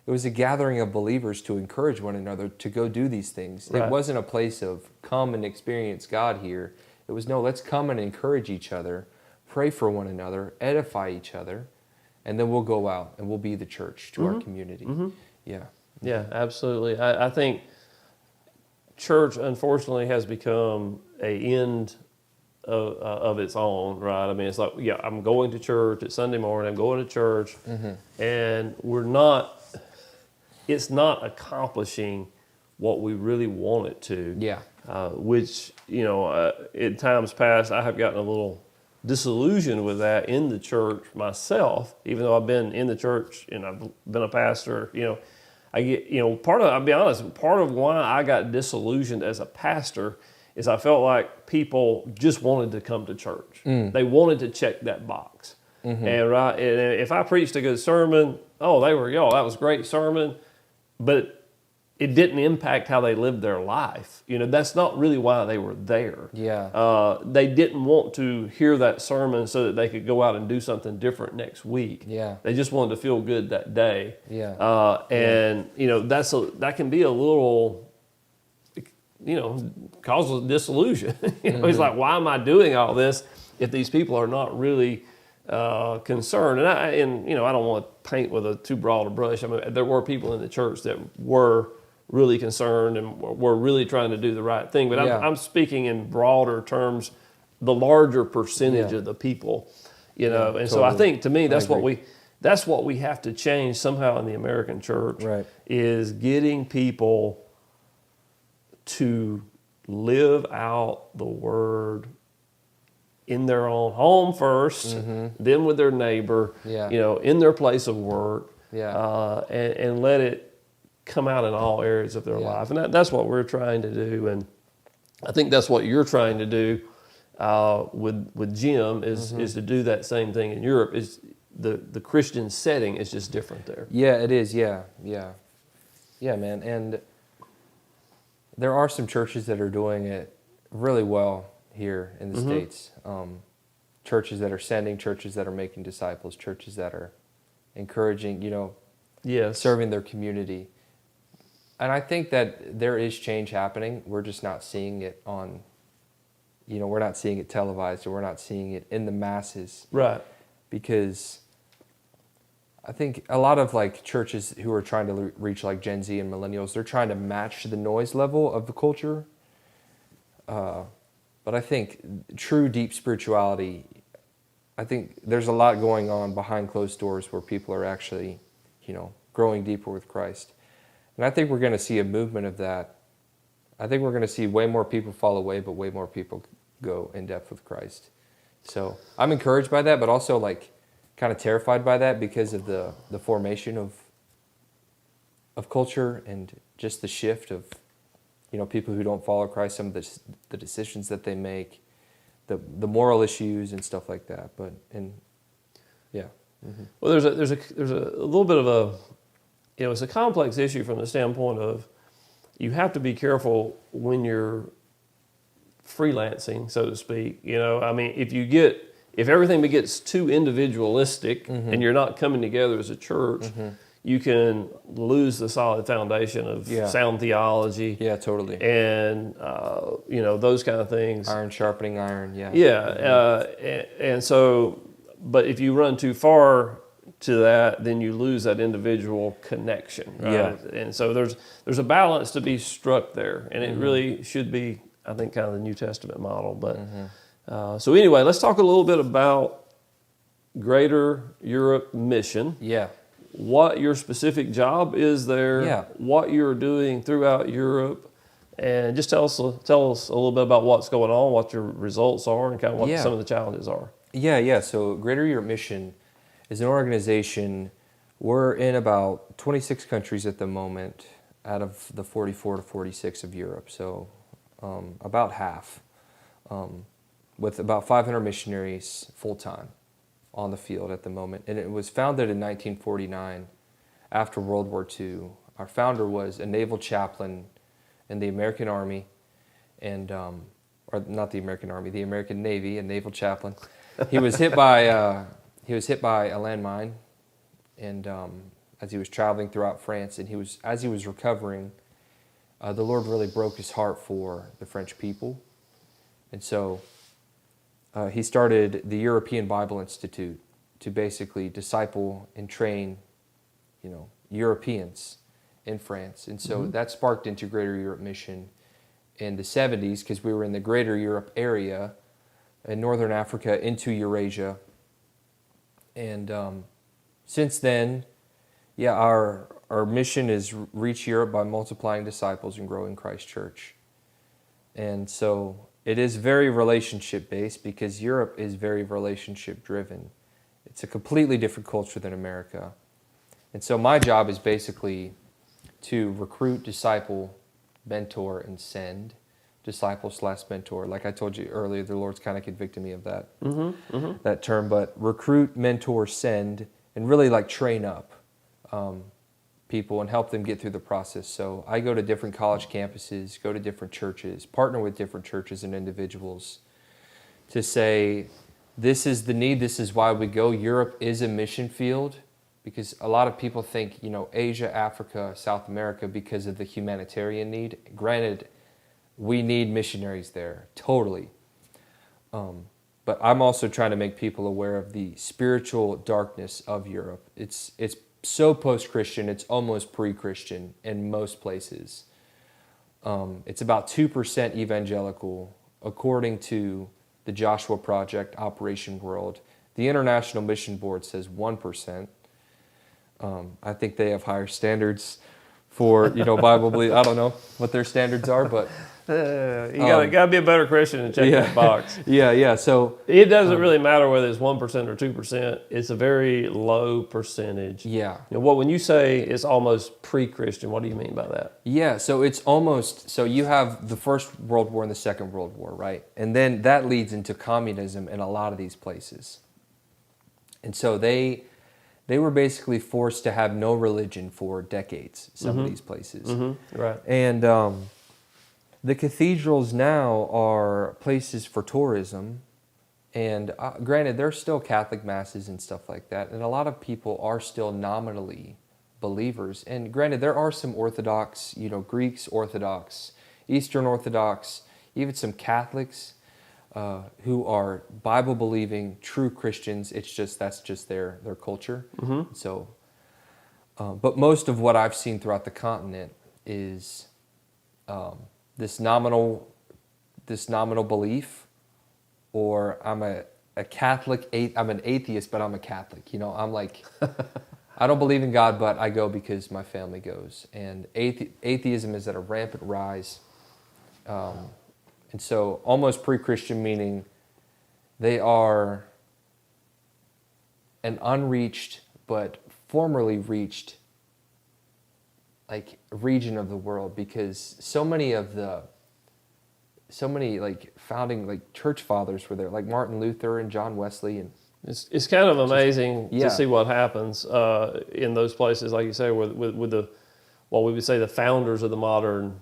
it was a gathering of believers to encourage one another to go do these things. Right. It wasn't a place of come and experience God here. It was, no, let's come and encourage each other, pray for one another, edify each other, and then we'll go out and we'll be the church to our community. Mm-hmm. Yeah, absolutely. I think church, unfortunately, has become an end of its own, right? I mean, it's I'm going to church. It's Sunday morning. I'm going to church, and it's not accomplishing what we really want it to. Yeah. Which, in times past, I have gotten a little disillusioned with that in the church myself, even though I've been in the church and I've been a pastor. I get, I'll be honest, part of why I got disillusioned as a pastor is I felt like people just wanted to come to church. They wanted to check that box. Mm-hmm. And if I preached a good sermon, that was a great sermon, but it didn't impact how they lived their life. That's not really why they were there. Yeah. They didn't want to hear that sermon so that they could go out and do something different next week. Yeah. They just wanted to feel good that day. Yeah. That can be a little, causes disillusion. It's like, why am I doing all this if these people are not really concerned? And I don't want to paint with a too broad a brush. I mean, there were people in the church that were really concerned and were really trying to do the right thing. But I'm speaking in broader terms, the larger percentage of the people, and totally. So I think, to me, that's what we have to change somehow in the American church, right, is getting people to live out the word in their own home first, then with their neighbor, in their place of work, and let it come out in all areas of their life. And that's what we're trying to do. And I think that's what you're trying to do with Jim is to do that same thing in Europe. Is the Christian setting is just different there. Yeah, it is. Yeah, man. And there are some churches that are doing it really well here in the States. Churches that are sending, churches that are making disciples, churches that are encouraging, Yes. serving their community. And I think that there is change happening. We're just not seeing it on, we're not seeing it televised, or we're not seeing it in the masses. Right. Because I think a lot of like churches who are trying to reach like Gen Z and millennials, they're trying to match the noise level of the culture. But I think true deep spirituality, I think there's a lot going on behind closed doors where people are actually, growing deeper with Christ. And I think we're going to see a movement of that. I think we're going to see way more people fall away, but way more people go in depth with Christ. So I'm encouraged by that, but also like kind of terrified by that because of the formation of culture and just the shift of, people who don't follow Christ, some of the decisions that they make, the moral issues and stuff like that. Yeah. Mm-hmm. Well, there's a little bit of a, it's a complex issue from the standpoint of you have to be careful when you're freelancing, so to speak. If everything gets too individualistic and you're not coming together as a church, you can lose the solid foundation of sound theology. Yeah, totally. And, those kind of things. Iron sharpening iron, yeah. Yeah. And so, but if you run too far to that, then you lose that individual connection, right? Yeah. And so there's a balance to be struck there. And it really should be, I think, kind of the New Testament model. But so anyway, let's talk a little bit about Greater Europe Mission. Yeah. What your specific job is there, Yeah. what you're doing throughout Europe, and just tell us a little bit about what's going on, what your results are, and kind of what some of the challenges are. Yeah. So Greater Europe Mission is an organization. We're in about 26 countries at the moment out of the 44 to 46 of Europe, so about half, with about 500 missionaries full-time on the field at the moment. And it was founded in 1949 after World War II. Our founder was a naval chaplain in the American Army, and or not the American Army, the American Navy, a naval chaplain. He was hit by a landmine, and as he was traveling throughout France, and as he was recovering, the Lord really broke his heart for the French people, and so he started the European Bible Institute to basically disciple and train, Europeans in France. And so that sparked into Greater Europe Mission in the 70s, because we were in the Greater Europe area in Northern Africa into Eurasia. And since then, our mission is reach Europe by multiplying disciples and growing Christ Church. And so it is very relationship-based because Europe is very relationship-driven. It's a completely different culture than America. And so my job is basically to recruit, disciple, mentor, and send. Disciple/mentor. Like I told you earlier, the Lord's kind of convicted me of that, that term. But recruit, mentor, send, and really like train up people and help them get through the process. So I go to different college campuses, go to different churches, partner with different churches and individuals to say, this is the need, this is why we go. Europe is a mission field, because a lot of people think, Asia, Africa, South America, because of the humanitarian need. Granted, we need missionaries there, totally. But I'm also trying to make people aware of the spiritual darkness of Europe. It's so post-Christian, it's almost pre-Christian in most places. It's about 2% evangelical, according to the Joshua Project, Operation World. The International Mission Board says 1%. I think they have higher standards for, Bible belief. I don't know what their standards are, but gotta be a better Christian and check that box. Yeah. So it doesn't really matter whether it's 1% or 2%. It's a very low percentage. Yeah. When you say it's almost pre-Christian, what do you mean by that? Yeah. So it's almost, so you have the First World War and the Second World War, right? And then that leads into communism in a lot of these places. And so they were basically forced to have no religion for decades, some of these places. Right. And the cathedrals now are places for tourism. And granted, there's still Catholic masses and stuff like that. And a lot of people are still nominally believers. And granted, there are some Orthodox, Greeks Orthodox, Eastern Orthodox, even some Catholics who are Bible-believing, true Christians. That's just their culture. So, but most of what I've seen throughout the continent is this nominal belief, or I'm a Catholic. I'm an atheist, but I'm a Catholic. I'm like, I don't believe in God, but I go because my family goes. And atheism is at a rampant rise. And so almost pre-Christian, meaning they are an unreached but formerly reached region of the world, because so many founding church fathers were there, like Martin Luther and John Wesley, and it's kind of amazing to see what happens in those places, like you say, with the what we would say the founders of the modern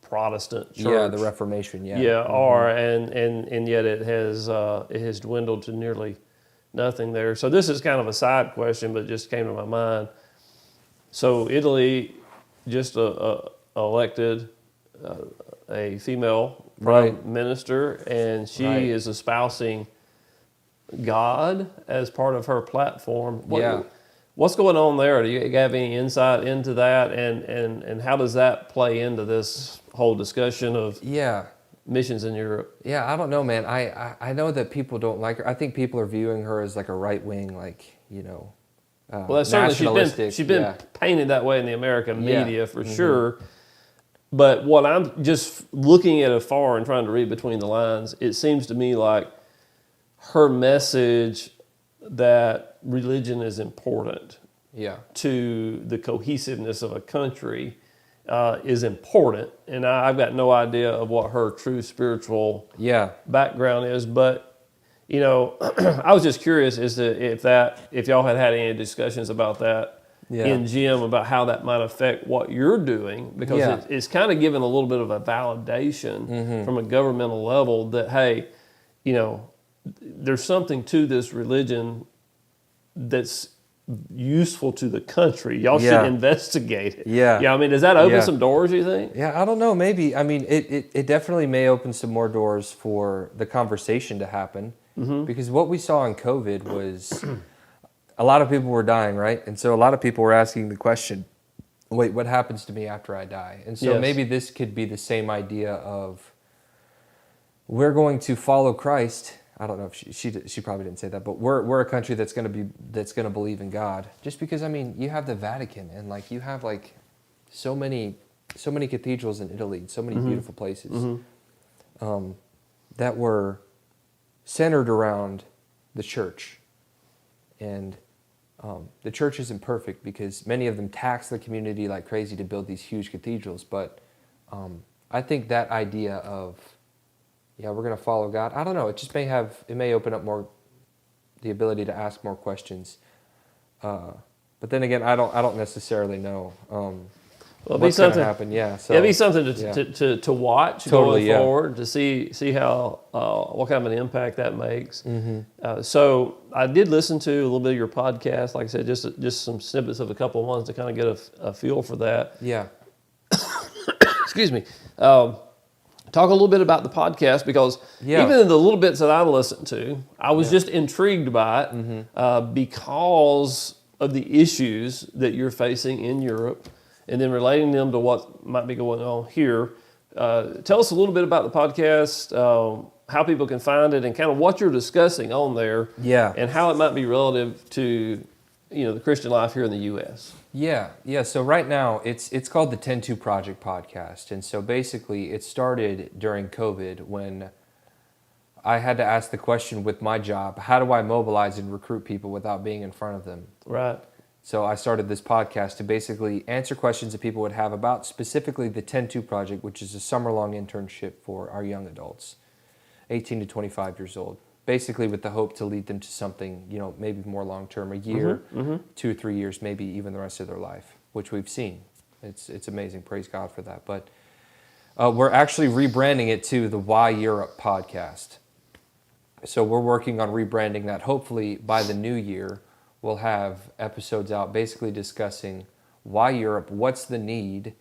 Protestant church. Yeah, the Reformation. And yet it has dwindled to nearly nothing there. So this is kind of a side question, but it just came to my mind. So Italy just elected a female prime minister, and she is espousing God as part of her platform. What's going on there? Do you have any insight into that, and how does that play into this whole discussion of missions in Europe? Yeah, I don't know, man. I know that people don't like her. I think people are viewing her as like a right wing, well, that's certainly she's been painted that way in the American media for sure. But what I'm just looking at afar and trying to read between the lines, it seems to me like her message that religion is important to the cohesiveness of a country is important. And I've got no idea of what her true spiritual background is, but I was just curious as to if y'all had any discussions about that in gym, about how that might affect what you're doing, because it's kind of given a little bit of a validation from a governmental level that, hey, there's something to this religion that's useful to the country. Y'all should investigate it. I mean, does that open some doors, you think? I don't know, maybe. I mean, it definitely may open some more doors for the conversation to happen, because what we saw in COVID was a lot of people were dying, right? And so a lot of people were asking the question, wait, what happens to me after I die? And so maybe this could be the same idea of, we're going to follow Christ. I don't know if she probably didn't say that, but we're a country that's going to believe in God. Just because, I mean, you have the Vatican, and you have so many cathedrals in Italy, so many beautiful places that were centered around the church. And the church isn't perfect, because many of them tax the community like crazy to build these huge cathedrals. But I think that idea of, we're going to follow God, I don't know, it may open up more the ability to ask more questions. But then again, I don't necessarily know what's going to happen. So it'll be something to watch going forward, to see how what kind of an impact that makes. So I did listen to a little bit of your podcast, like I said, just some snippets of a couple of ones to kind of get a feel for that. Excuse me. Talk a little bit about the podcast, because even in the little bits that I listened to, I was just intrigued by it because of the issues that you're facing in Europe, and then relating them to what might be going on here. Tell us a little bit about the podcast, how people can find it, and kind of what you're discussing on there, and how it might be relative to the Christian life here in the U.S. Yeah. So right now it's called the 10-2 Project Podcast, and so basically it started during COVID when I had to ask the question with my job: how do I mobilize and recruit people without being in front of them? Right. So I started this podcast to basically answer questions that people would have about specifically the 10-2 Project, which is a summer-long internship for our young adults, 18 to 25 years old. Basically with the hope to lead them to something, maybe more long-term, a year, 2 or 3 years, maybe even the rest of their life, which we've seen. It's amazing. Praise God for that. But we're actually rebranding it to the Why Europe podcast. So we're working on rebranding that. Hopefully by the new year, we'll have episodes out basically discussing why Europe, what's the need,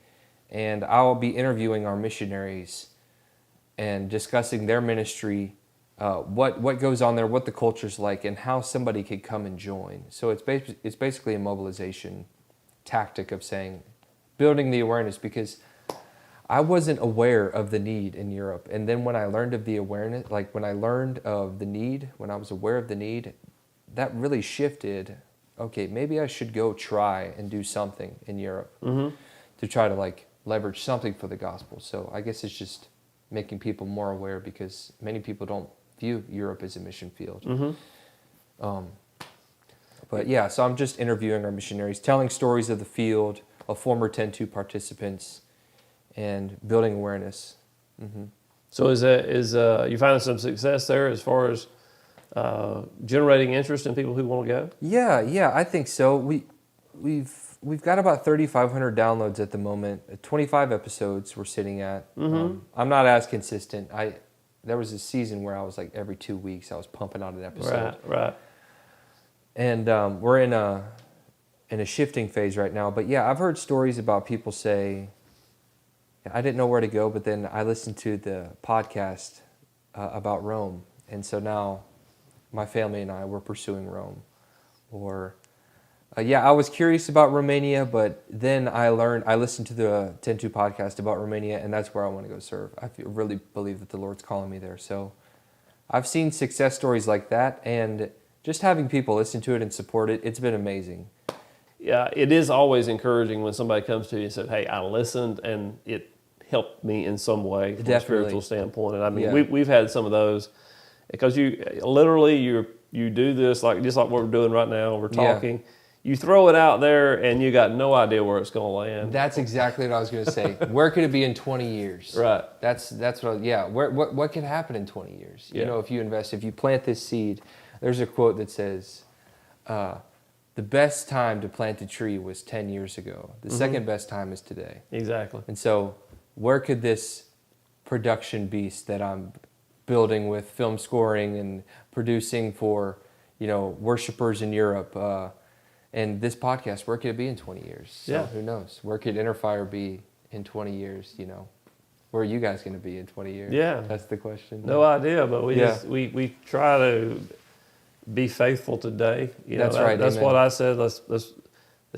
and I'll be interviewing our missionaries and discussing their ministry, what goes on there, what the culture's like, and how somebody could come and join. So it's basically a mobilization tactic of saying, building the awareness, because I wasn't aware of the need in Europe. And then when I learned of the awareness, like when I learned of the need, when I was aware of the need, that really shifted. Okay, maybe I should go try and do something in Europe to try to leverage something for the gospel. So I guess it's just making people more aware, because many people don't view Europe as a mission field. But yeah, so I'm just interviewing our missionaries, telling stories of the field, of former 10-2 participants, and building awareness. So is you finding some success there as far as generating interest in people who want to go? Yeah, I think so. We've got about 3,500 downloads at the moment. 25 episodes we're sitting at. I'm not as consistent. There was a season where I was like every 2 weeks I was pumping out an episode. Right. And we're in a shifting phase right now. But yeah, I've heard stories about people say, I didn't know where to go, but then I listened to the podcast about Rome, and so now my family and I were pursuing Rome. Or I was curious about Romania, but then I listened to the 10-2 podcast about Romania, and that's where I want to go serve. I really believe that the Lord's calling me there. So I've seen success stories like that, and just having people listen to it and support it, it's been amazing. Yeah, it is always encouraging when somebody comes to you and said, "Hey, I listened and it helped me in some way from a spiritual standpoint." And I mean, we've had some of those, because you do this just like what we're doing right now. We're talking. Yeah. You throw it out there and you got no idea where it's going to land. That's exactly what I was going to say. Where could it be in 20 years? Right. That's what can happen in 20 years? If you plant this seed. There's a quote that says, the best time to plant a tree was 10 years ago. The second best time is today. Exactly. And so where could this production beast that I'm building with film scoring and producing for, worshipers in Europe, and this podcast, where could it be in 20 years? So who knows? Where could Innerfire be in 20 years? Where are you guys going to be in 20 years? Yeah. That's the question. No idea, but we try to be faithful today. That's right. That's Amen. what I said. Let's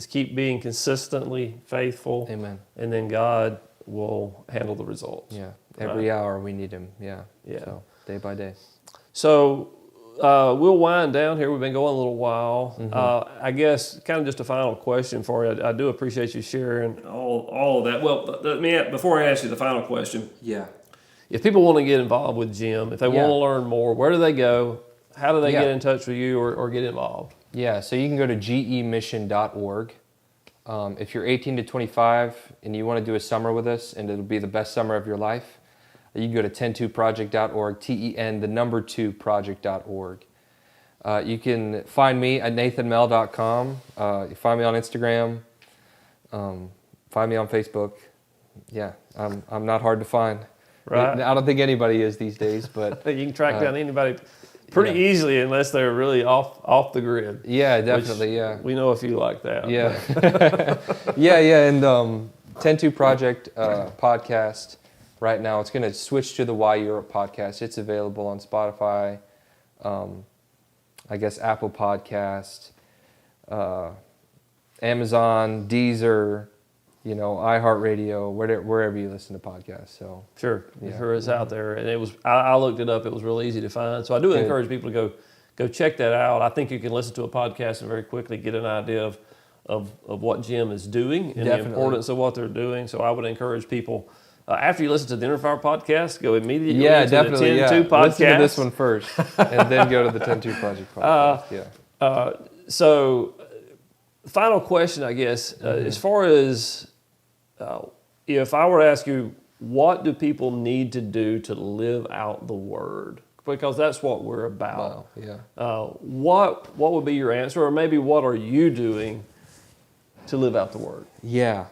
keep being consistently faithful. Amen. And then God will handle the results. Yeah. Every hour we need Him. Yeah. So, day by day. So we'll wind down here. We've been going a little while. I guess kind of just a final question for you. I do appreciate you sharing all of that. Well, before I ask you the final question. Yeah. If people want to get involved with Jim, if they want to learn more, where do they go? How do they get in touch with you or get involved? Yeah, so you can go to gemission.org. If you're 18 to 25 and you want to do a summer with us and it'll be the best summer of your life, you can go to 10-2project.org, TEN2project.org. You can find me at nathanmell.com. You find me on Instagram. Find me on Facebook. Yeah, I'm not hard to find. Right. I don't think anybody is these days, but you can track down anybody pretty easily unless they're really off the grid. Yeah, definitely. We know a few like that. Yeah. And 10-2 Project podcast right now. It's going to switch to the Why Europe podcast. It's available on Spotify, I guess Apple Podcast, Amazon, Deezer, iHeartRadio, wherever you listen to podcasts. So sure it's out there, and it was. I looked it up. It was real easy to find. So I do encourage people to go check that out. I think you can listen to a podcast and very quickly get an idea of what Jim is doing and the Definitely. importance of what they're doing. So I would encourage people, after you listen to the Innerfire podcast, go immediately Yeah, to definitely. the 10-2 podcast. Listen to this one first, and then go to the 10-2 Project podcast. So, final question, I guess, as far as if I were to ask you, what do people need to do to live out the Word? Because that's what we're about. Wow, yeah. What would be your answer, or maybe what are you doing to live out the Word? Yeah.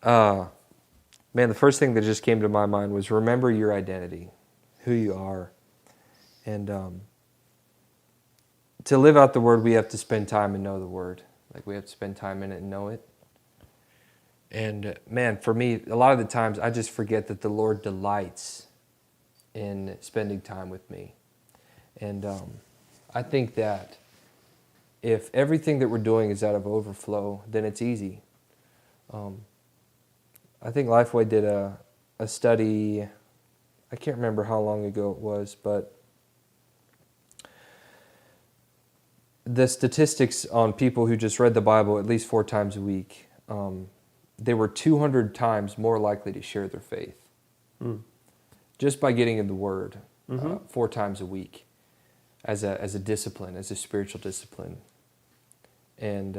Man, the first thing that just came to my mind was remember your identity, who you are. And to live out the Word, we have to spend time and know the Word. Like, we have to spend time in it and know it. And man, for me, a lot of the times I just forget that the Lord delights in spending time with me. And I think that if everything that we're doing is out of overflow, then it's easy. I think Lifeway did a study, I can't remember how long ago it was, but the statistics on people who just read the Bible at least 4 times a week, they were 200 times more likely to share their faith just by getting in the Word 4 times a week as a discipline, as a spiritual discipline. And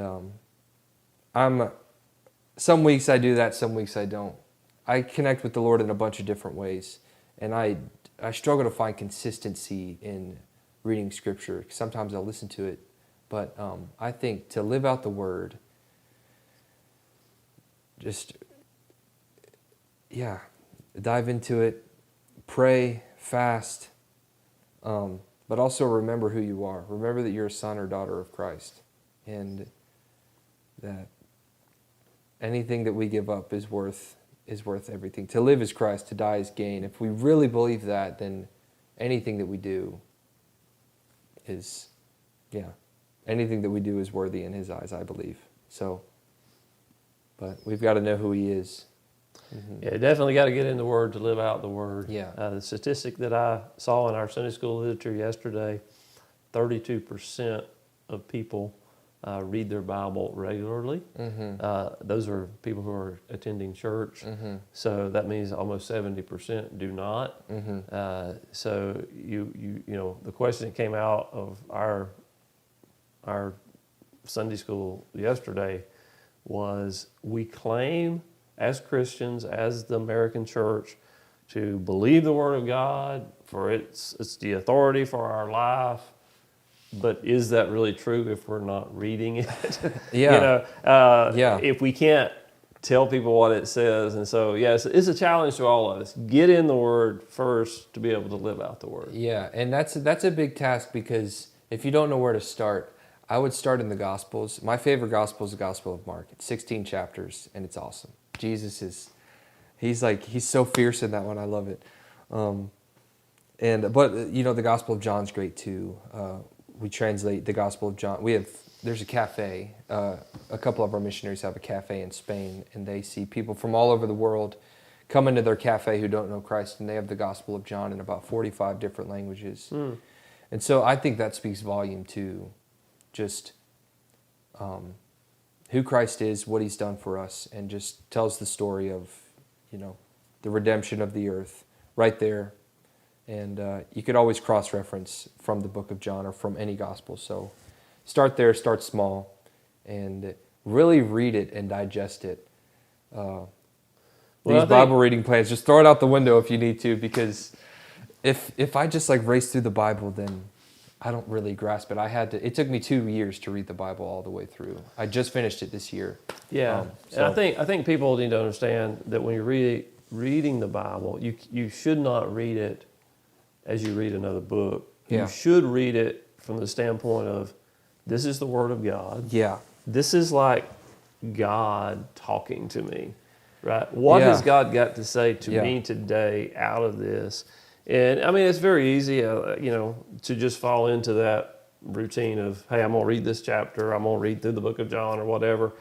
some weeks I do that, some weeks I don't. I connect with the Lord in a bunch of different ways, and I struggle to find consistency in reading Scripture. Sometimes I'll listen to it, but I think to live out the Word, just, dive into it, pray, fast, but also remember who you are. Remember that you're a son or daughter of Christ, and that anything that we give up is worth everything. To live is Christ, to die is gain. If we really believe that, then anything that we do is worthy in His eyes, I believe. So, but we've got to know who He is. Mm-hmm. Yeah, definitely got to get in the Word to live out the Word. Yeah. The statistic that I saw in our Sunday school literature yesterday, 32% of people read their Bible regularly. Mm-hmm. Those are people who are attending church. Mm-hmm. So that means almost 70% do not. Mm-hmm. So you know, the question that came out of our Sunday school yesterday was, we claim as Christians, as the American church, to believe the Word of God, for it's the authority for our life. But is that really true if we're not reading it? Yeah. If we can't tell people what it says. And so, yes, it's a challenge to all of us. Get in the Word first to be able to live out the Word. Yeah, and that's a big task, because if you don't know where to start, I would start in the Gospels. My favorite Gospel is the Gospel of Mark. It's 16 chapters, and it's awesome. Jesus he's so fierce in that one. I love it. But the Gospel of John's great too. We translate the Gospel of John. There's a cafe. A couple of our missionaries have a cafe in Spain, and they see people from all over the world come into their cafe who don't know Christ, and they have the Gospel of John in about 45 different languages. And so I think that speaks volume to just who Christ is, what He's done for us, and just tells the story of, the redemption of the earth right there. And you could always cross-reference from the book of John or from any gospel. So start there, start small, and really read it and digest it. These Bible reading plans, just throw it out the window if you need to, because if I just race through the Bible, then I don't really grasp it. It took me 2 years to read the Bible all the way through. I just finished it this year. Yeah, and I think people need to understand that when you're reading the Bible, you should not read it as you read another book. Yeah. You should read it from the standpoint of, this is the Word of God. Yeah. This is like God talking to me, right? What has God got to say to me today out of this? And I mean, it's very easy, to just fall into that routine of, hey, I'm going to read this chapter, I'm going to read through the book of John or whatever.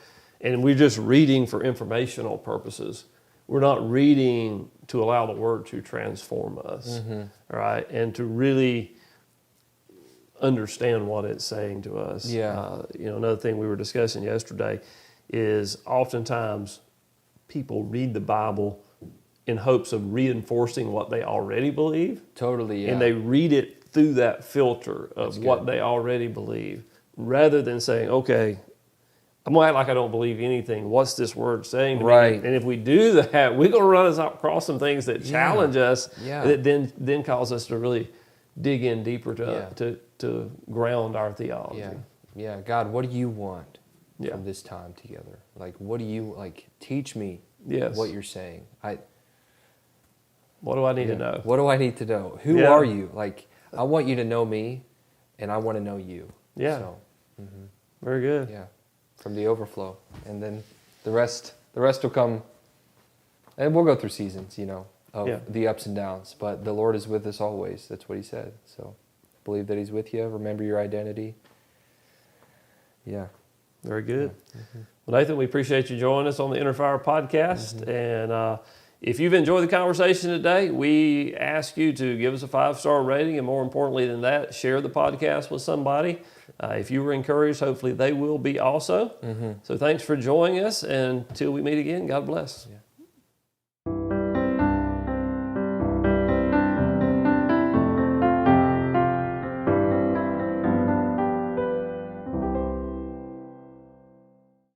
And we're just reading for informational purposes. We're not reading to allow the Word to transform us, right? And to really understand what it's saying to us. Yeah. Another thing we were discussing yesterday is oftentimes people read the Bible in hopes of reinforcing what they already believe. Totally, yeah. And they read it through that filter of what they already believe, rather than saying, okay, I'm going to act like I don't believe anything. What's this word saying to Right. me? And if we do that, we're going to run us across some things that challenge us, that then cause us to really dig in deeper to ground our theology. Yeah. God, what do you want from this time together? Like, what do you, teach me what you're saying. What do I need to know? What do I need to know? Who are you? I want you to know me, and I want to know you. Yeah. So, very good. Yeah. From the overflow, and then the rest will come, and we'll go through seasons, of the ups and downs. But the Lord is with us always. That's what He said. So, believe that He's with you. Remember your identity. Yeah. Very good. Yeah. Well, Nathan, we appreciate you joining us on the Innerfire podcast, and if you've enjoyed the conversation today, we ask you to give us a 5-star rating, and more importantly than that, share the podcast with somebody. If you were encouraged, hopefully they will be also. So thanks for joining us, and until we meet again, God bless. Yeah.